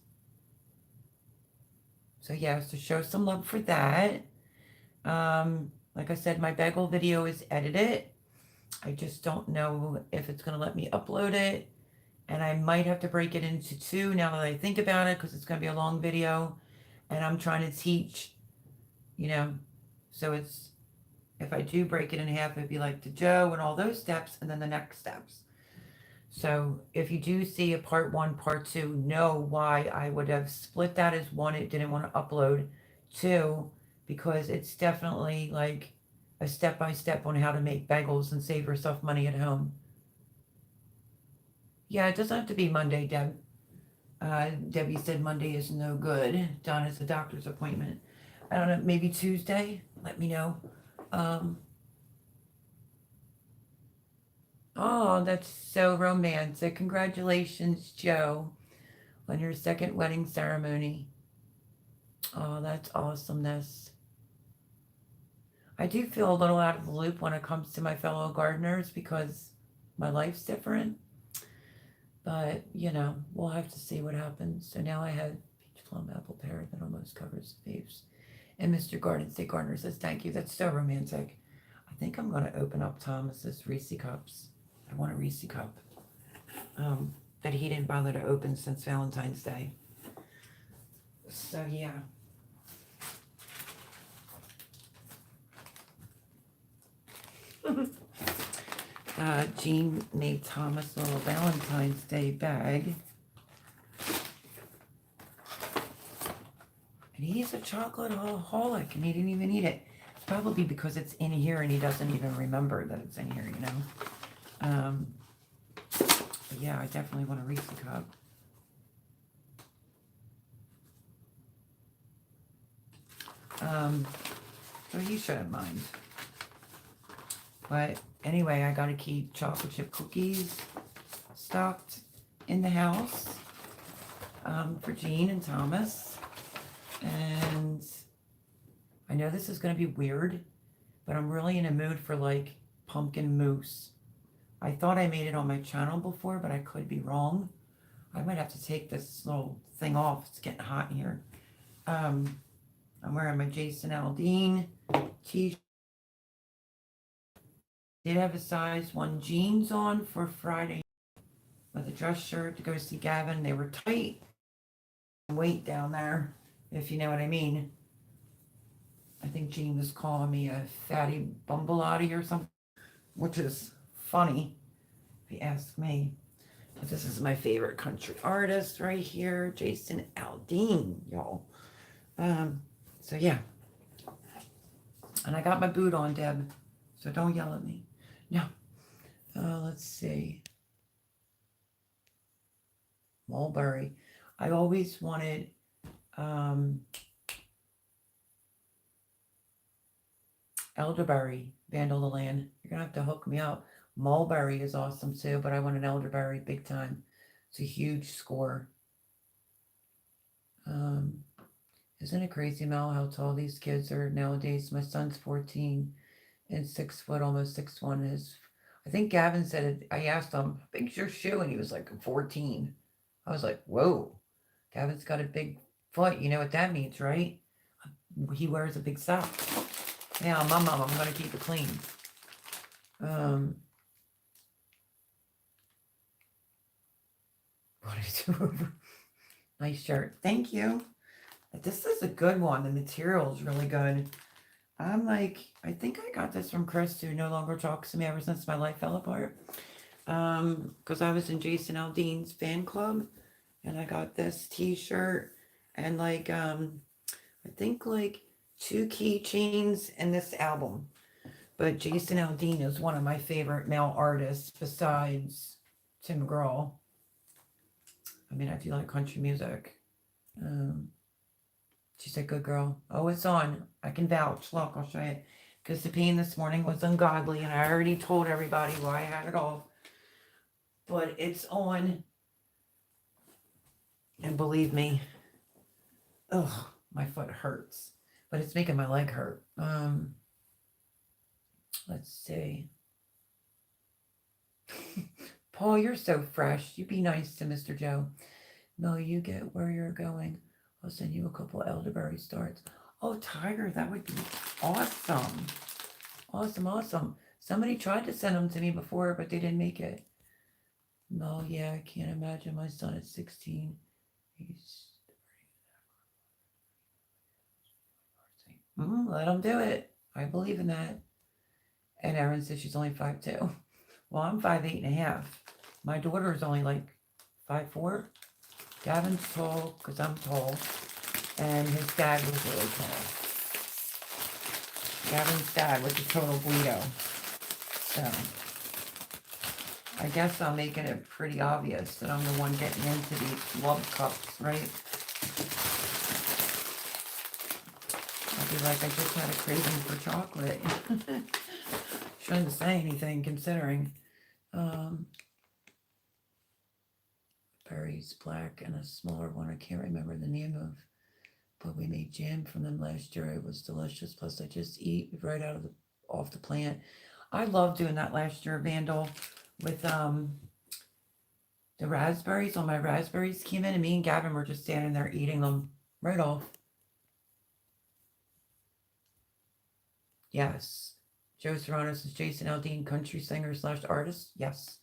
So, yeah, so show some love for that. Like I said, my bagel video is edited. I just don't know if it's going to let me upload it. And I might have to break it into 2 now that I think about it, because it's going to be a long video. And I'm trying to teach you know. So it's, if I do break it in half, it'd be like to Joe and all those steps, and then the next steps. So if you do see a part one, part two, know why I would have split that as one. It didn't want to upload two, because it's definitely like a step by step on how to make bagels and save yourself money at home. Yeah, it doesn't have to be Monday, Deb. Debbie said Monday is no good. Don has a doctor's appointment. I don't know, maybe Tuesday? Let me know. Um, oh, that's so romantic. Congratulations, Joe, on your second wedding ceremony. Oh, that's awesomeness. I do feel a little out of the loop when it comes to my fellow gardeners because my life's different. But, we'll have to see what happens. So now I have peach, plum, apple, pear that almost covers the leaves. And Mr. Garden State Gardener says, thank you. That's so romantic. I think I'm going to open up Thomas's Reese cups. I want a Reese cup that he didn't bother to open since Valentine's Day. So, yeah. Jean made Thomas a little Valentine's Day bag. And he's a chocolate-aholic, and he didn't even eat it. It's probably because it's in here and he doesn't even remember that it's in here, But yeah, I definitely want a Reese cup. So he shouldn't mind. But anyway, I got to keep chocolate chip cookies stocked in the house for Jean and Thomas. And I know this is going to be weird, but I'm really in a mood for like pumpkin mousse. I thought I made it on my channel before, but I could be wrong. I might have to take this little thing off. It's getting hot in here. I'm wearing my Jason Aldean t-shirt. Did have a size 1 jeans on for Friday with a dress shirt to go see Gavin. They were tight. Weight down there, if you know what I mean. I think Jean was calling me a fatty bumbleotti or something, which is funny if you ask me. But this is my favorite country artist right here, Jason Aldean, y'all. So yeah. And I got my boot on, Deb, so don't yell at me. No. Let's see. Mulberry. I always wanted elderberry, Vandaland. You're gonna have to hook me up. Mulberry is awesome too, but I want an elderberry big time. It's a huge score. Isn't it crazy, Mel, how tall these kids are nowadays? My son's 14 and 6 foot, almost 6'1". I think Gavin said it. I asked him, how big's your shoe? And he was like 14. I was like, whoa, Gavin's got a big foot. You know what that means, right? He wears a big sock. Yeah, my mom, I'm going to keep it clean. What do? Nice shirt. Thank you. This is a good one. The material is really good. I'm like, I think I got this from Chris, who no longer talks to me ever since my life fell apart. Because I was in Jason Aldean's fan club, and I got this t-shirt and like, I think like 2 keychains and this album. But Jason Aldean is one of my favorite male artists besides Tim McGraw. I mean, I do like country music. She's a good girl. Oh, it's on. I can vouch. Look, I'll show you. Because the pain this morning was ungodly, and I already told everybody why I had it off. But it's on. And believe me, ugh, my foot hurts. But it's making my leg hurt. Let's see. Paul, you're so fresh. You be nice to Mr. Joe. No, you get where you're going. I'll send you a couple elderberry starts. Oh, Tiger, that would be awesome. Awesome, awesome. Somebody tried to send them to me before, but they didn't make it. No, yeah, I can't imagine my son at 16. Let them do it. I believe in that. And Erin says she's only 5'2". Well, I'm 5'8.5". My daughter is only like 5'4". Gavin's tall because I'm tall, and his dad was really tall. Gavin's dad was a total Guido. So I guess I'm making it pretty obvious that I'm the one getting into these love cups, right? I'll be like, I just had a craving for chocolate. Shouldn't say anything considering. Berries black and a smaller one. I can't remember the name of, but we made jam from them last year. It was delicious. Plus, I just eat right out of off the plant. I love doing that last year, Vandal, with the raspberries. All my raspberries came in, and me and Gavin were just standing there eating them right off. Yes. Joe Serranos is Jason Aldean, country singer / artist. Yes.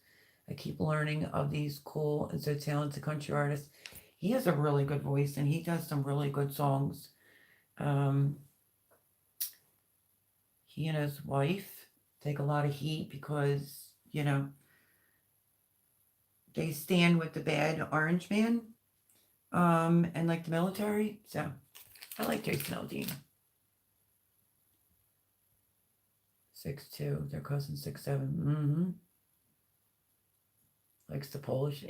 I keep learning of these cool and so talented country artists. He has a really good voice, and he does some really good songs. He and his wife take a lot of heat because, they stand with the bad orange man, and like the military. So I like Jason Aldean. 6'2", their cousin 6'7". Likes the Polish.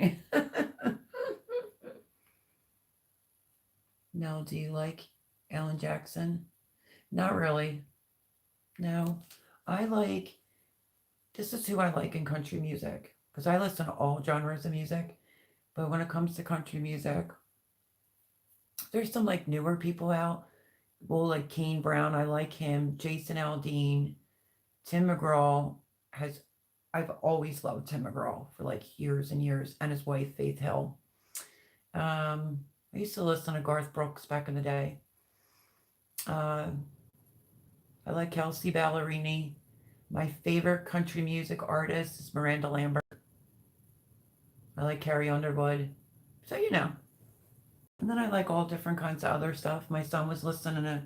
Mel, do you like Alan Jackson? Not really. No. This is who I like in country music, because I listen to all genres of music. But when it comes to country music, there's some like newer people out. Well, like Kane Brown, I like him. Jason Aldean, Tim McGraw I've always loved Tim McGraw for like years and years, and his wife Faith Hill. I used to listen to Garth Brooks back in the day. I like Kelsea Ballerini. My favorite country music artist is Miranda Lambert. I like Carrie Underwood. So, And then I like all different kinds of other stuff. My son was listening to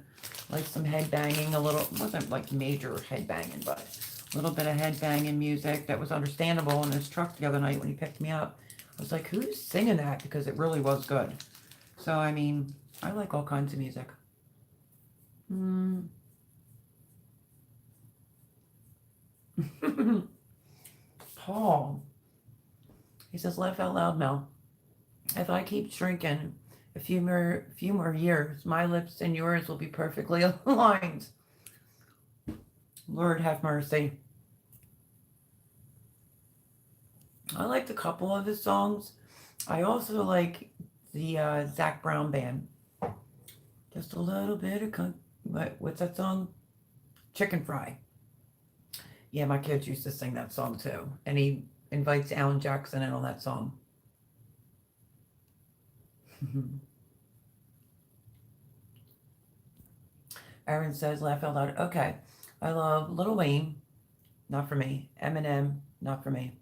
like some head banging, it wasn't like major head banging, but a little bit of head banging music that was understandable in his truck the other night when he picked me up. I was like, who's singing that? Because it really was good. So, I mean, I like all kinds of music. Paul, he says, laugh out loud, Mel. If I keep shrinking a few more years, my lips and yours will be perfectly aligned. Lord have mercy. I liked a couple of his songs. I also like the Zac Brown Band. Just a little bit of what's that song? Chicken Fry. Yeah, my kids used to sing that song too, and he invites Alan Jackson in on that song. Aaron says, laugh out loud. Okay. I love Lil Wayne. Not for me. Eminem. Not for me.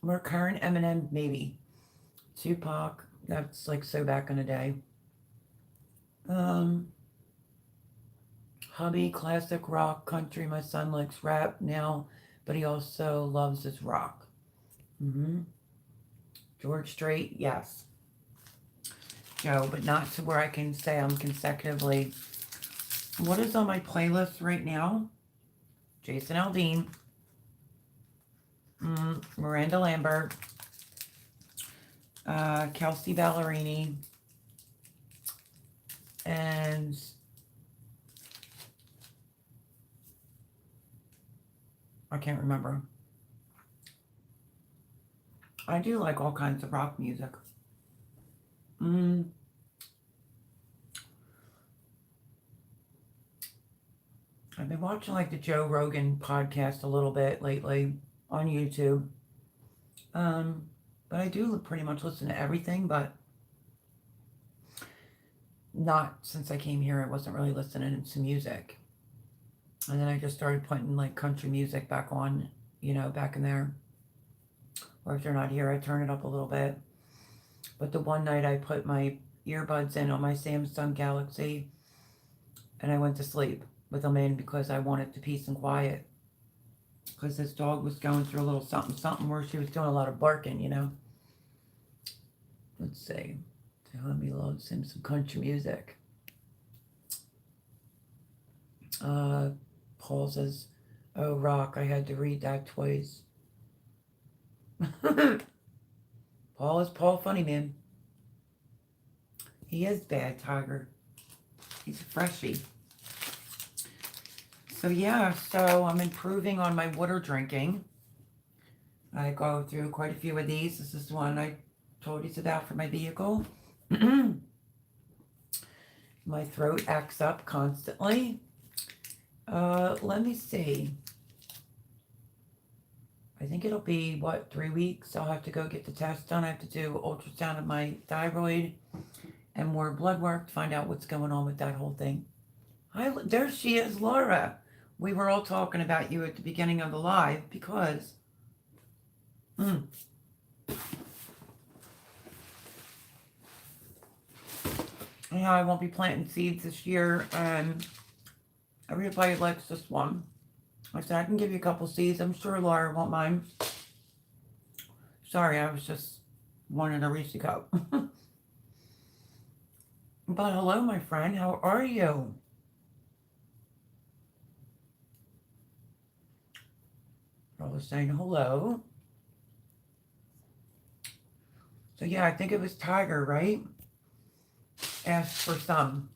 More current Eminem, maybe. Tupac. That's like so back in the day. Hubby, classic rock, country. My son likes rap now, but he also loves his rock. George Strait, yes. Joe, but not to where I can say I'm consecutively. What is on my playlist right now? Jason Aldean, Miranda Lambert, Kelsea Ballerini, and I can't remember. I do like all kinds of rock music. I've been watching like the Joe Rogan podcast a little bit lately on YouTube. But I do pretty much listen to everything, but not since I came here. I wasn't really listening to music. And then I just started putting like country music back on, back in there. Or if they're not here, I turn it up a little bit. But the one night I put my earbuds in on my Samsung Galaxy, and I went to sleep with them in because I wanted the peace and quiet. Because this dog was going through a little something, something where she was doing a lot of barking, you know. Let's see. So let me load some country music. Paul says, "Oh, Rock, I had to read that twice." Paul is Paul Funny Man. He is bad, Tiger. He's a freshie. So yeah, so I'm improving on my water drinking. I go through quite a few of these. This is the one I told you about for my vehicle. My throat acts up constantly. Let me see. I think it'll be, 3 weeks? I'll have to go get the test done. I have to do ultrasound of my thyroid and more blood work to find out what's going on with that whole thing. Hi, there she is, Laura. We were all talking about you at the beginning of the live because... Yeah, I won't be planting seeds this year. Everybody likes this one. I said, I can give you a couple seeds. I'm sure Laura won't mind. Sorry, I was just wanting a Reese cup. But hello, my friend. How are you? I was saying hello. So yeah, I think it was Tiger, right? Asked for some.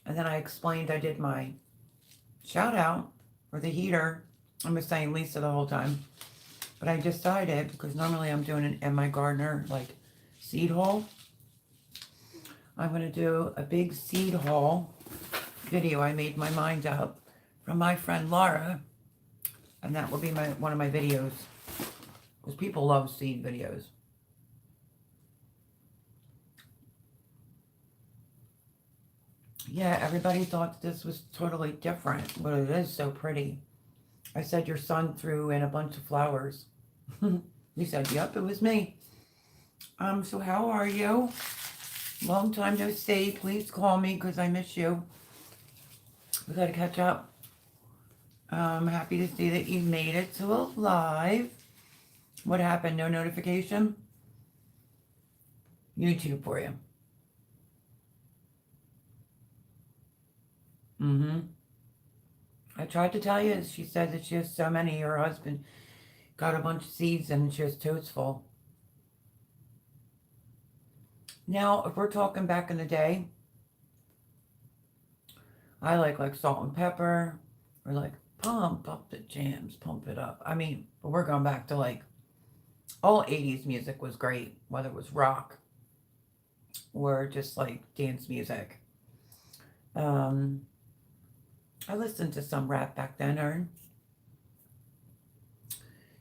And then I explained I did my shout out for the heater. I was saying Lisa the whole time. But I decided, because normally I'm doing an Am I Gardener, like, seed haul. I'm going to do a big seed haul video. I made my mind up from my friend Laura. And that will be one of my videos. Because people love seed videos. Yeah, everybody thought this was totally different, but it is so pretty. I said your son threw in a bunch of flowers. He said, yep, it was me. So how are you? Long time no see. Please call me because I miss you. We got to catch up. I'm happy to see that you made it to a live. What happened? No notification? YouTube for you. I tried to tell you. She said that she has so many. Her husband got a bunch of seeds and she has totes full. Now, if we're talking back in the day, I like salt and pepper, or like pump up the jams, pump it up. I mean, but we're going back to like all 80s music was great, whether it was rock or just like dance music. I listened to some rap back then, Ern.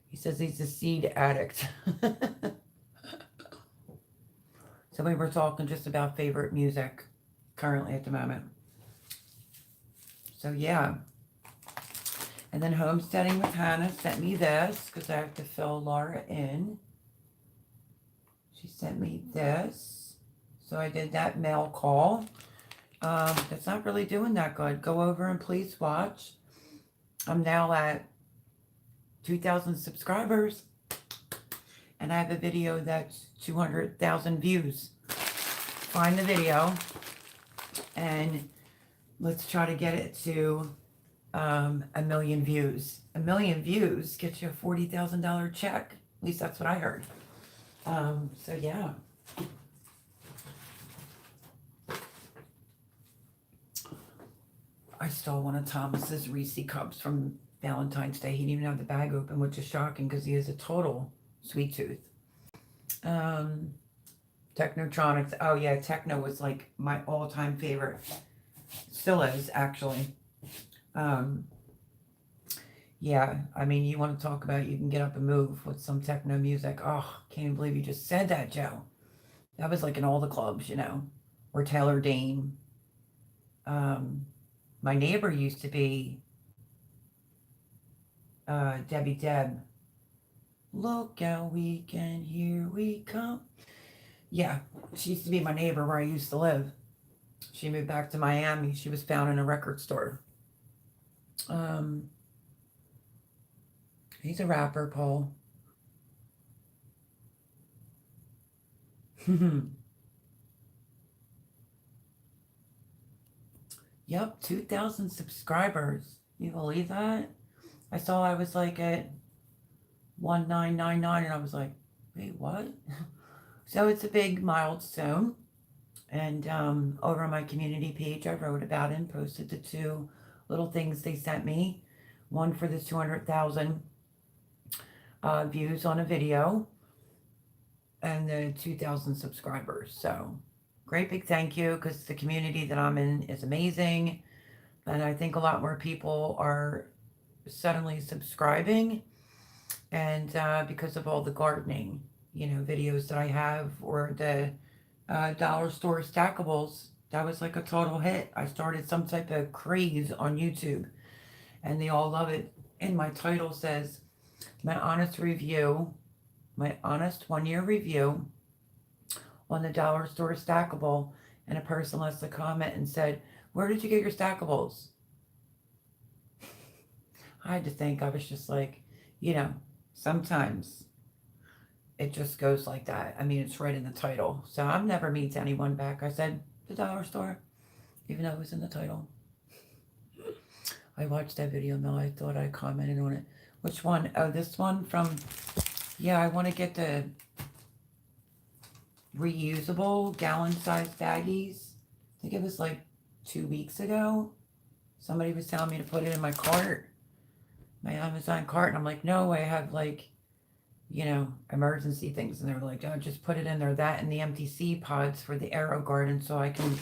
He says he's a seed addict. So we were talking just about favorite music currently at the moment. So yeah. And then Homesteading with Hannah sent me this because I have to fill Laura in. She sent me this. So I did that mail call. That's not really doing that good. Go over and please watch. I'm now at 2,000 subscribers. And I have a video that's 200,000 views. Find the video. And let's try to get it to 1 million views. 1 million views gets you a $40,000 check. At least that's what I heard. So yeah. I stole one of Thomas's Reese cups from Valentine's Day. He didn't even have the bag open, which is shocking because he is a total sweet tooth. Technotronics. Oh yeah, Techno was like my all-time favorite. Still is, actually. Yeah, I mean, you want to talk about you can get up and move with some techno music. Oh, can't even believe you just said that, Joe. That was like in all the clubs, you know, or Taylor Dane. My neighbor used to be Debbie Deb. Look out, weekend, here we come. Yeah, she used to be my neighbor where I used to live. She moved back to Miami. She was found in a record store. Um, he's a rapper, Paul. Yep, 2,000 subscribers. You believe that? I saw I was like at 1999 and I was like, wait, what? So it's a big milestone. And over on my community page, I wrote about it and posted the two little things they sent me. One for the 200,000 views on a video and the 2,000 subscribers. So great big thank you because the community that I'm in is amazing. And I think a lot more people are suddenly subscribing. And because of all the gardening, videos that I have, or the dollar store stackables, that was like a total hit. I started some type of craze on YouTube and they all love it. And my title says, my honest review, my honest 1 year review on the dollar store stackable. And a person left a comment and said, where did you get your stackables? I had to think. I was just like, sometimes it just goes like that. I mean, it's right in the title. So I'm never mean to anyone back. I said, the dollar store, even though it was in the title. I watched that video, Mel. I thought I commented on it. Which one? Oh, this one from, yeah, I want to get the reusable gallon-sized baggies. I think it was like 2 weeks ago. Somebody was telling me to put it in my cart, my Amazon cart. And I'm like, no, I have like, emergency things. And they're like, oh, just put it in there. That and the empty seed pods for the AeroGarden so I can,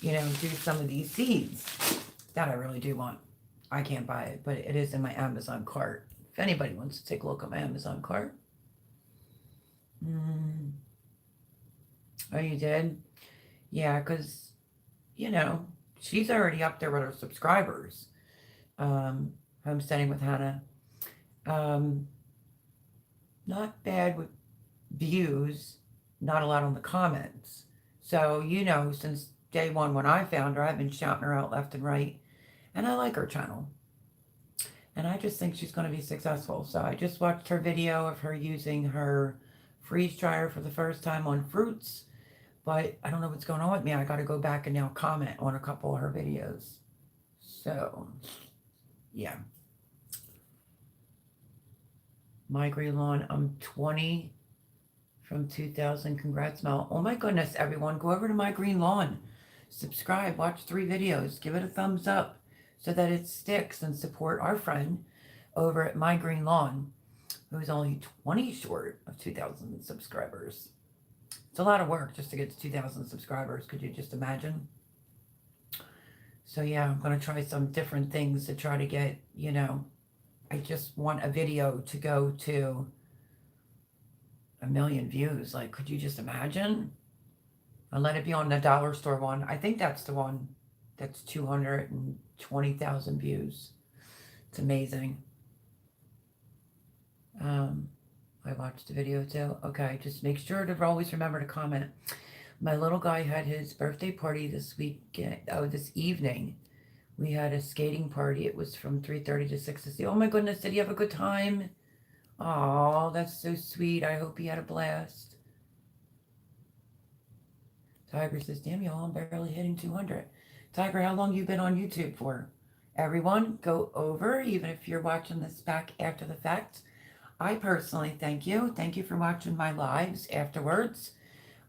do some of these seeds that I really do want. I can't buy it, but it is in my Amazon cart. If anybody wants to take a look at my Amazon cart. Oh, you did? Yeah, because, she's already up there with her subscribers. Homesteading with Hannah. Not bad with views, not a lot on the comments. So, since day one when I found her, I've been shouting her out left and right. And I like her channel. And I just think she's going to be successful. So I just watched her video of her using her freeze dryer for the first time on fruits. But I don't know what's going on with me. I got to go back and now comment on a couple of her videos. So, yeah. My Green Lawn, I'm 20 from 2000. Congrats, Mel. Oh my goodness, everyone. Go over to My Green Lawn. Subscribe, watch 3 videos. Give it a thumbs up so that it sticks, and support our friend over at My Green Lawn, who's only 20 short of 2,000 subscribers. It's a lot of work just to get to 2,000 subscribers. Could you just imagine? So yeah, I'm going to try some different things to try to get, I just want a video to go to 1 million views. Like, could you just imagine? And let it be on the dollar store one. I think that's the one that's 220,000 views. It's amazing. I watched the video too. Okay, just make sure to always remember to comment. My little guy had his birthday party this evening. We had a skating party. It was from 3:30 to 6:30. Oh my goodness, did he have a good time? Oh, that's so sweet. I hope he had a blast. Tiger says, damn y'all, I'm barely hitting 200. Tiger, how long you been on YouTube for? Everyone, go over, even if you're watching this back after the fact. I personally thank you. Thank you for watching my lives afterwards.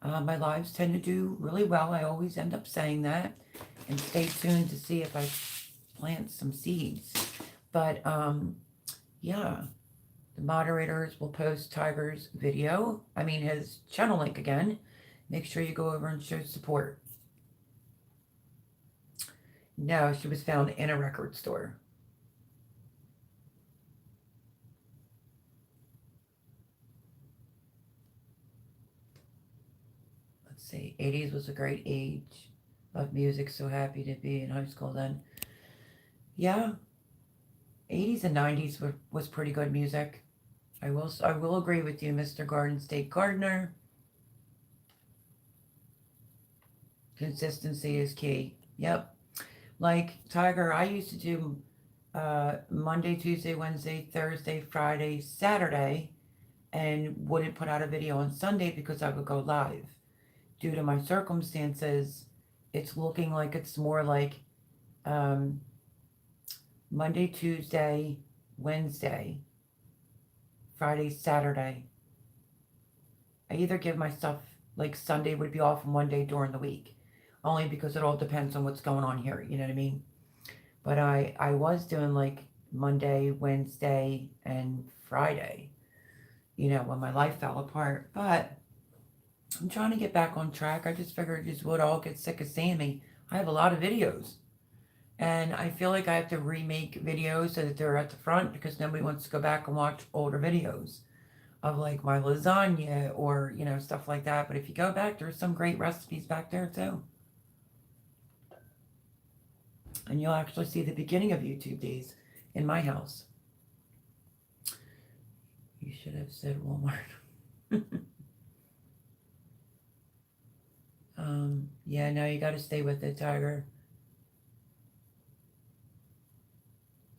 My lives tend to do really well. I always end up saying that. And stay tuned to see if I plant some seeds. But, yeah. The moderators will post Tiger's video. His channel link again. Make sure you go over and show support. No, she was found in a record store. Let's see. 80s was a great age. Love music. So happy to be in high school then. Yeah. 80s and 90s was pretty good music. I will agree with you, Mr. Garden State Gardener. Consistency is key. Yep. Like Tiger, I used to do Monday, Tuesday, Wednesday, Thursday, Friday, Saturday, and wouldn't put out a video on Sunday because I would go live. Due to my circumstances, it's looking like it's more like um, Monday, Tuesday, Wednesday, Friday, Saturday. I either give myself, like Sunday would be off one day during the week, only because it all depends on what's going on here, you know what I mean? But I was doing like Monday, Wednesday, and Friday, you know, when my life fell apart. But I'm trying to get back on track. I just figured you would all get sick of seeing me. I have a lot of videos. And I feel like I have to remake videos so that they're at the front because nobody wants to go back and watch older videos of like my lasagna or, you know, stuff like that. But if you go back, there's some great recipes back there too. And you'll actually see the beginning of YouTube days in my house. You should have said Walmart. Yeah, no, you got to stay with it, Tiger.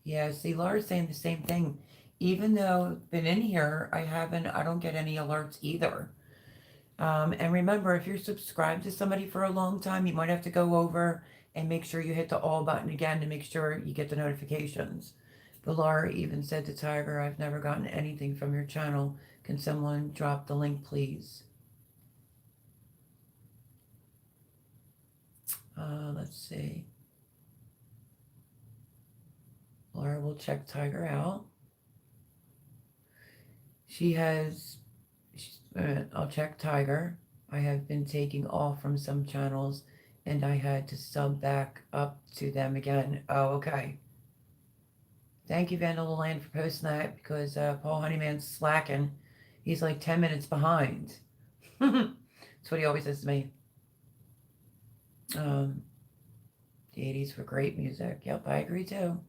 Yeah, see, Laura's saying the same thing. Even though I've been in here, I don't get any alerts either. And remember, if you're subscribed to somebody for a long time, you might have to go over and make sure you hit the all button again to make sure you get the notifications. But Laura even said to Tiger, I've never gotten anything from your channel. Can someone drop the link, please? Let's see. Laura will check Tiger out. I'll check Tiger. I have been taking off from some channels and I had to sub back up to them again. Oh, okay. Thank you, Vandal Land, for posting that because Paul Honeyman's slacking. He's like 10 minutes behind. That's what he always says to me. The 80s were great music. Yep, I agree too.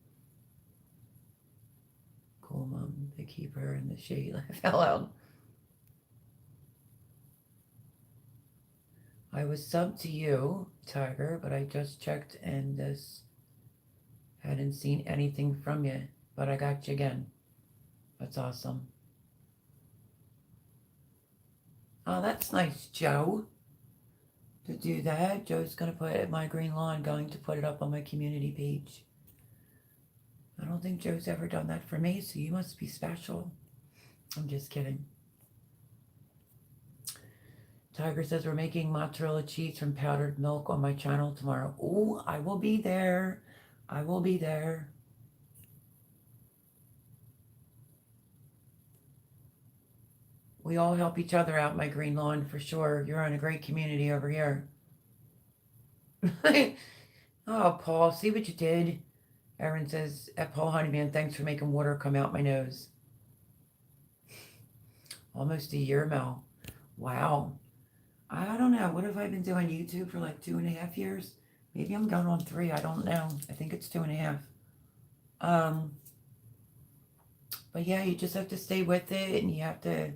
Cool Mom, the keeper, and the shady laugh out loud. I was subbed to you, Tiger, but I just checked and this hadn't seen anything from you. But I got you again. That's awesome. Oh, that's nice, Joe. To do that, Joe's going to put it at my green lawn, going to put it up on my community page. I don't think Joe's ever done that for me, so you must be special. I'm just kidding. Tiger says we're making mozzarella cheese from powdered milk on my channel tomorrow. Oh, I will be there. I will be there. We all help each other out, my green lawn, for sure. You're in a great community over here. Oh, Paul, see what you did? Erin says, at Paul Honeyman, thanks for making water come out my nose. Almost a year, Mel. Wow. I don't know. What have I been doing YouTube for like 2.5 years? Maybe I'm going on 3. I don't know. I think it's 2.5. But yeah, you just have to stay with it and you have to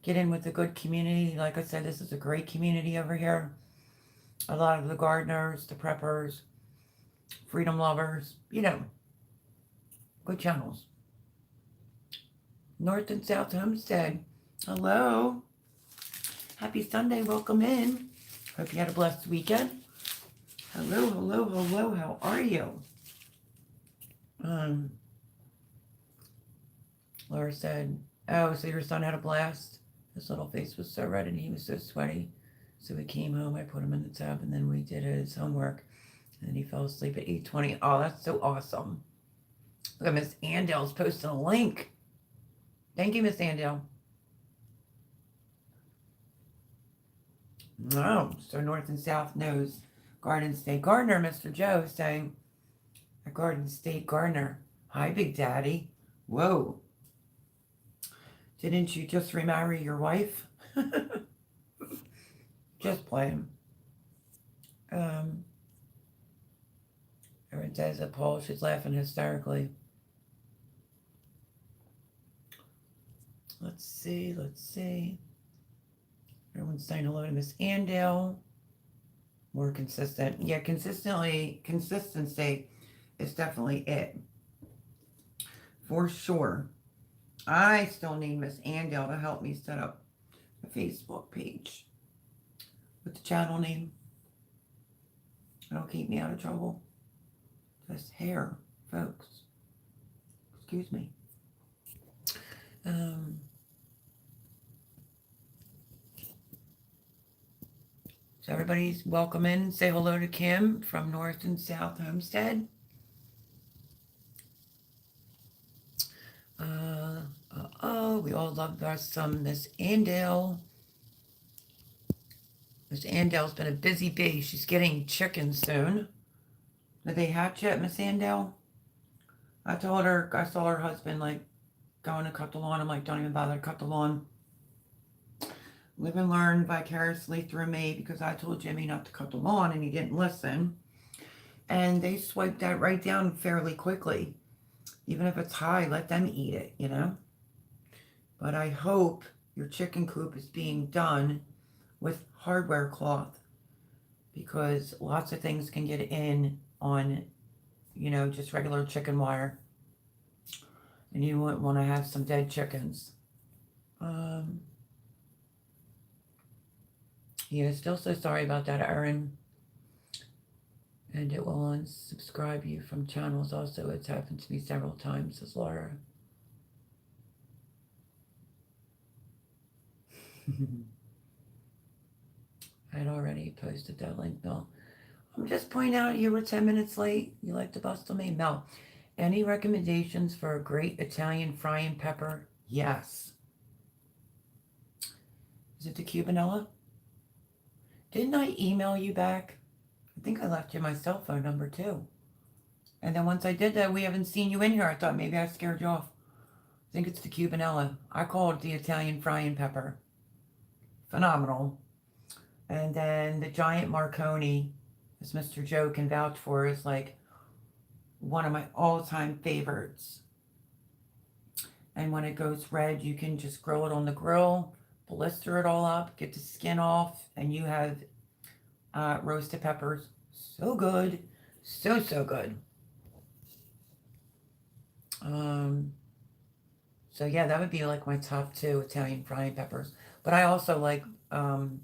get in with a good community. Like I said, this is a great community over here. A lot of the gardeners, the preppers, freedom lovers, you know, good channels. North and South Homestead. Hello. Happy Sunday. Welcome in. Hope you had a blessed weekend. Hello, hello, hello. How are you? Laura said, oh, so your son had a blast? His little face was so red and he was so sweaty. So we came home, I put him in the tub, and then we did his homework. And then he fell asleep at 8:20. Oh, that's so awesome. Look at Miss Andale's posting a link. Thank you, Miss Andale. Oh, so North and South knows Garden State Gardener, Mr. Joe, saying, a Garden State Gardener. Hi, Big Daddy. Whoa. Didn't you just remarry your wife? Just playing. Erin says that Paul, she's laughing hysterically. Let's see. Everyone's saying hello to Miss Andale. More consistent. Yeah, consistency is definitely it. For sure. I still need Miss Andale to help me set up a Facebook page with the channel name. It'll keep me out of trouble. Just hair, folks. Excuse me. So everybody's welcome in. Say hello to Kim from North and South Homestead. We all love our some Miss Andale. Miss Andale's been a busy bee. She's getting chickens soon. Did they hatch yet, Miss Andale? I told her, I saw her husband like going to cut the lawn. I'm like, don't even bother to cut the lawn. Live and learn vicariously through me, because I told Jimmy not to cut the lawn and he didn't listen. And they swiped that right down fairly quickly. Even if it's high, let them eat it, you know? But I hope your chicken coop is being done with hardware cloth, because lots of things can get in on, you know, just regular chicken wire. And you wouldn't want to have some dead chickens. Yeah, still so sorry about that, Erin. And it will unsubscribe you from channels also. It's happened to me several times, says Laura. I'd already posted that link, Mel. I'm just pointing out you were 10 minutes late. You like to bustle me? Mel, any recommendations for a great Italian frying pepper? Yes. Is it the Cubanella? Didn't I email you back? I think I left you my cell phone number too. And then once I did that, we haven't seen you in here. I thought maybe I scared you off. I think it's the Cubanella. I call it the Italian frying pepper. Phenomenal. And then the giant Marconi, as Mr. Joe can vouch for, is like one of my all-time favorites. And when it goes red, you can just grill it on the grill, blister it all up, get the skin off, and you have roasted peppers. So good. So good. So yeah, that would be like my top 2 Italian frying peppers. But I also like long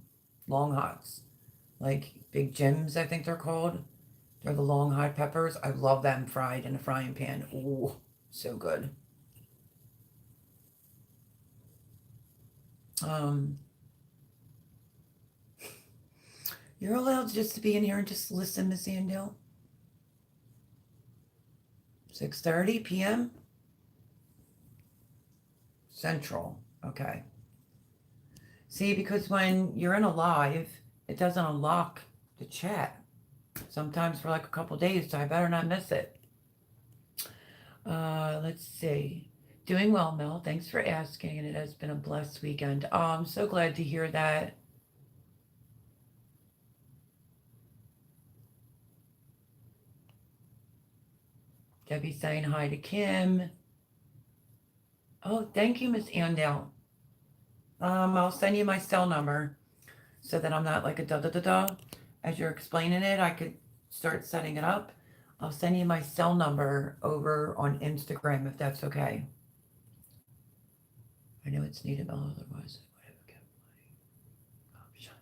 hots, like Big Jims, I think they're called. They're the long hot peppers. I love them fried in a frying pan. Ooh, so good. You're allowed just to be in here and just listen, Miss Andale. 6:30 p.m. Central. Okay. See, because when you're in a live, it doesn't unlock the chat. Sometimes for like a couple days, so I better not miss it. Let's see. Doing well, Mel. Thanks for asking, and it has been a blessed weekend. Oh, I'm so glad to hear that. Debbie saying hi to Kim. Oh, thank you, Miss Andale. I'll send you my cell number so that I'm not like a da-da-da-da. As you're explaining it, I could start setting it up. I'll send you my cell number over on Instagram if that's okay. I know it's needed, otherwise I would have kept my option.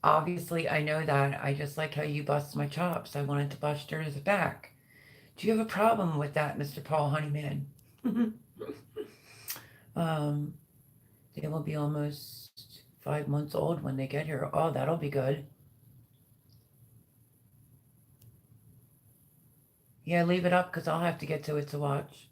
Obviously, I know that. I just like how you bust my chops. I wanted to bust yours back. Do you have a problem with that, Mr. Paul Honeyman? They will be almost 5 months old when they get here. Oh, that'll be good. Yeah, leave it up because I'll have to get to it to watch.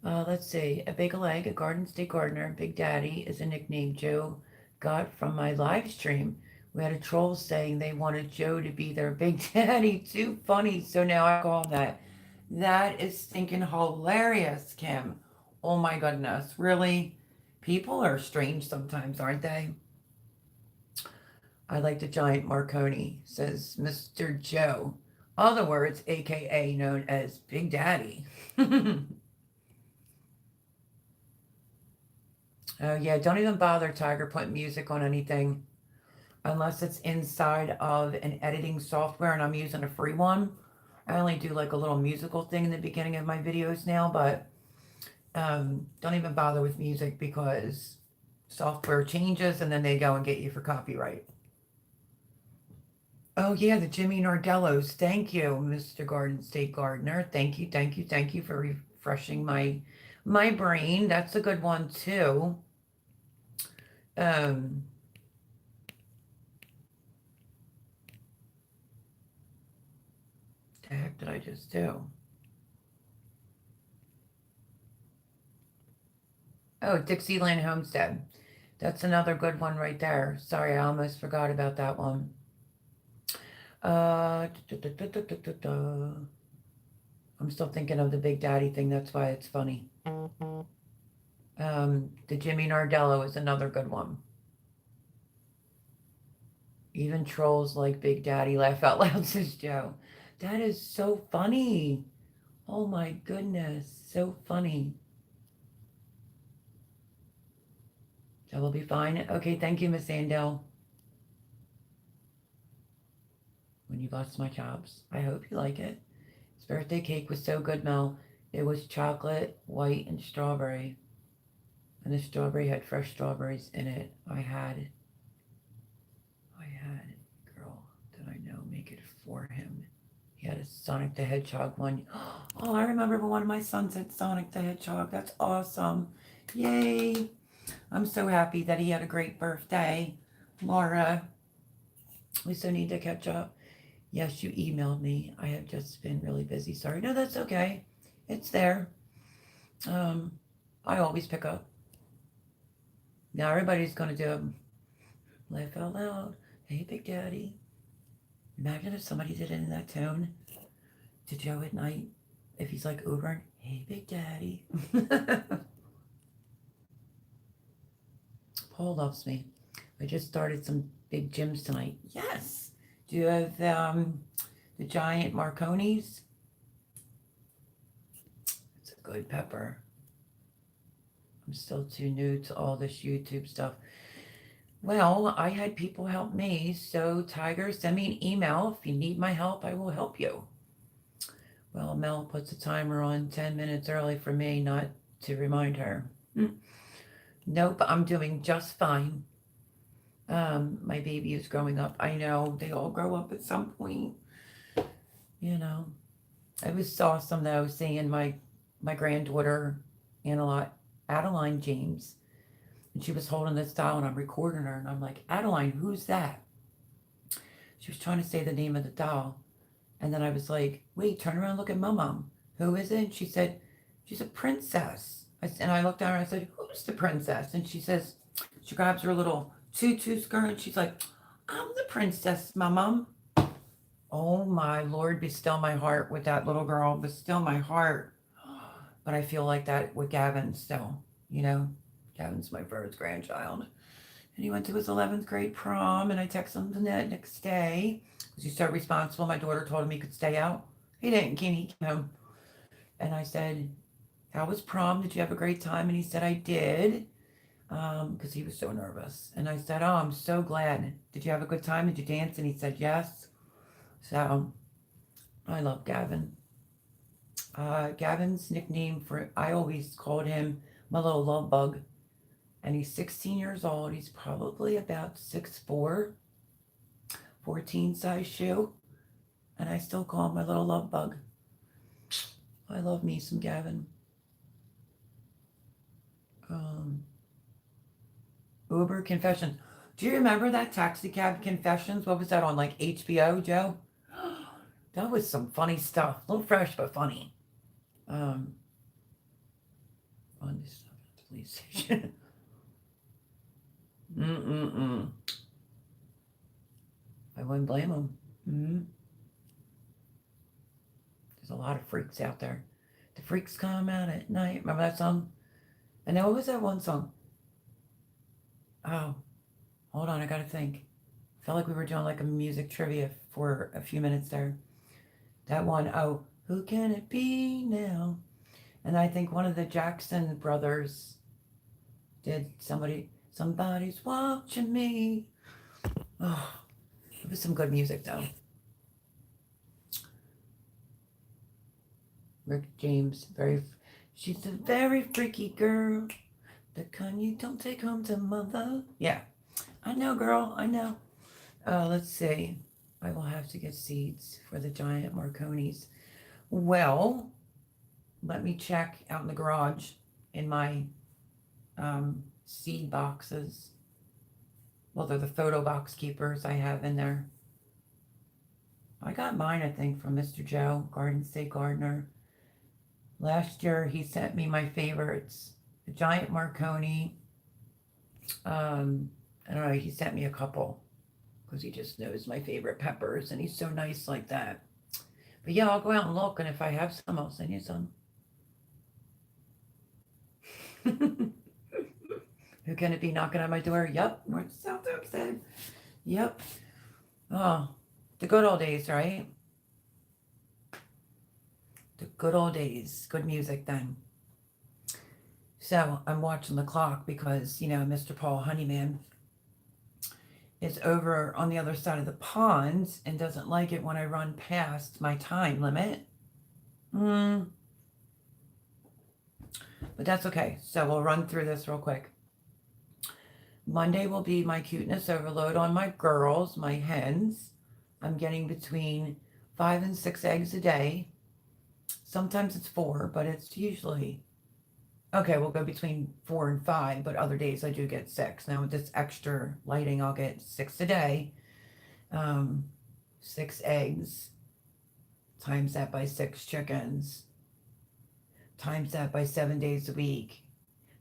Let's see. A Bagel Egg, a Garden State Gardener, Big Daddy is a nickname Joe got from my live stream. We had a troll saying they wanted Joe to be their Big Daddy. Too funny. So now I call him that. That is stinking hilarious, Kim. Oh my goodness. Really? People are strange sometimes, aren't they? I like the giant Marconi, says Mr. Joe. Other words, aka known as Big Daddy. Oh yeah, don't even bother, Tiger, putting music on anything. unless it's inside of an editing software and I'm using a free one. I only do like a little musical thing in the beginning of my videos now, but don't even bother with music because software changes and then they go and get you for copyright. Oh yeah, the Jimmy Nardellos. Thank you, Mr. Garden State Gardener. Thank you, thank you, thank you for refreshing my brain. That's a good one too. Um, the heck did I just do? Oh, Dixieland Homestead. That's another good one right there. Sorry, I almost forgot about that one. Uh, I'm still thinking of the Big Daddy thing. That's why it's funny. The Jimmy Nardello is another good one. Even trolls like Big Daddy laugh out loud, says Joe. That is so funny. Oh my goodness, so funny. That will be fine. Okay, thank you, Miss Andel. When you lost my chops. I hope you like it. His birthday cake was so good, Mel. It was chocolate, white, and strawberry. And the strawberry had fresh strawberries in it. I had, girl, that I know, make it for him. He had a Sonic the Hedgehog one. Oh, I remember when one of my sons had Sonic the Hedgehog. That's awesome. Yay. I'm so happy that he had a great birthday. Laura, we so need to catch up. Yes, you emailed me. I have just been really busy. Sorry. No, that's okay. It's there. I always pick up. Now everybody's going to do laugh out loud. Hey, Big Daddy. Imagine if somebody did it in that tone to Joe at night. If he's like Ubering, hey, Big Daddy. Paul loves me. I just started some big gyms tonight. Yes. Do you have the giant Marconis? It's a good pepper. I'm still too new to all this YouTube stuff. Well, I had people help me, so Tiger, send me an email. If you need my help, I will help you. Well, Mel puts a timer on 10 minutes early for me, not to remind her. Nope, I'm doing just fine. My baby is growing up. I know they all grow up at some point. You know, it was awesome though seeing my granddaughter, Adeline James, and she was holding this doll and I'm recording her and I'm like, Adeline, who's that? She was trying to say the name of the doll, and then I was like, wait, turn around, look at my mom. Who is it? And she said, she's a princess. And I looked at her and I said, who's the princess? And she says, she grabs her little tutu skirt and she's like, I'm the princess, my mom. Oh my Lord, be still my heart with that little girl, be still my heart. But I feel like that with Gavin still, Gavin's my first grandchild. And he went to his 11th grade prom, and I texted him the next day because he's so responsible. My daughter told him he could stay out. He didn't, he came home. And I said, how was prom? Did you have a great time? And he said, I did, because he was so nervous. And I said, oh, I'm so glad. Did you have a good time? Did you dance? And he said, yes. So I love Gavin. Gavin's nickname I always called him my little love bug. And he's 16 years old. He's probably about 6'4", 14 size shoe. And I still call him my little love bug. I love me some Gavin. Uber Confessions. Do you remember that Taxi Cab Confessions? What was that on, like HBO, Joe? That was some funny stuff. A little fresh, but funny. On this police station. I wouldn't blame him. There's a lot of freaks out there. The freaks come out at night. Remember that song? And then what was that one song? Oh, hold on, I gotta think. Felt like we were doing like a music trivia for a few minutes there. That one, oh, who can it be now? And I think one of the Jackson brothers did somebody's watching me. Oh, it was some good music though. Rick James, she's a very freaky girl. The kind you don't take home to mother. Yeah, I know, girl. I know. Let's see. I will have to get seeds for the giant Marconis. Well, let me check out in the garage in my seed boxes. Well, they're the photo box keepers I have in there. I got mine, I think, from Mr. Joe, Garden State Gardener. Last year, he sent me my favorites. The giant Marconi. I don't know, he sent me a couple because he just knows my favorite peppers and he's so nice like that. But yeah, I'll go out and look, and if I have some, I'll send you some. Who's going to be knocking on my door? Yep, North South Hempstead. Yep. Oh, the good old days, right? The good old days. Good music then. So I'm watching the clock because, Mr. Paul Honeyman is over on the other side of the pond and doesn't like it when I run past my time limit. But that's okay. So we'll run through this real quick. Monday will be my cuteness overload on my girls, my hens. I'm getting between 5 and 6 eggs a day. Sometimes it's 4, but it's usually, okay, we'll go between 4 and 5, but other days I do get 6. Now with this extra lighting, I'll get 6 a day. 6 eggs, times that by 6 chickens, times that by 7 days a week,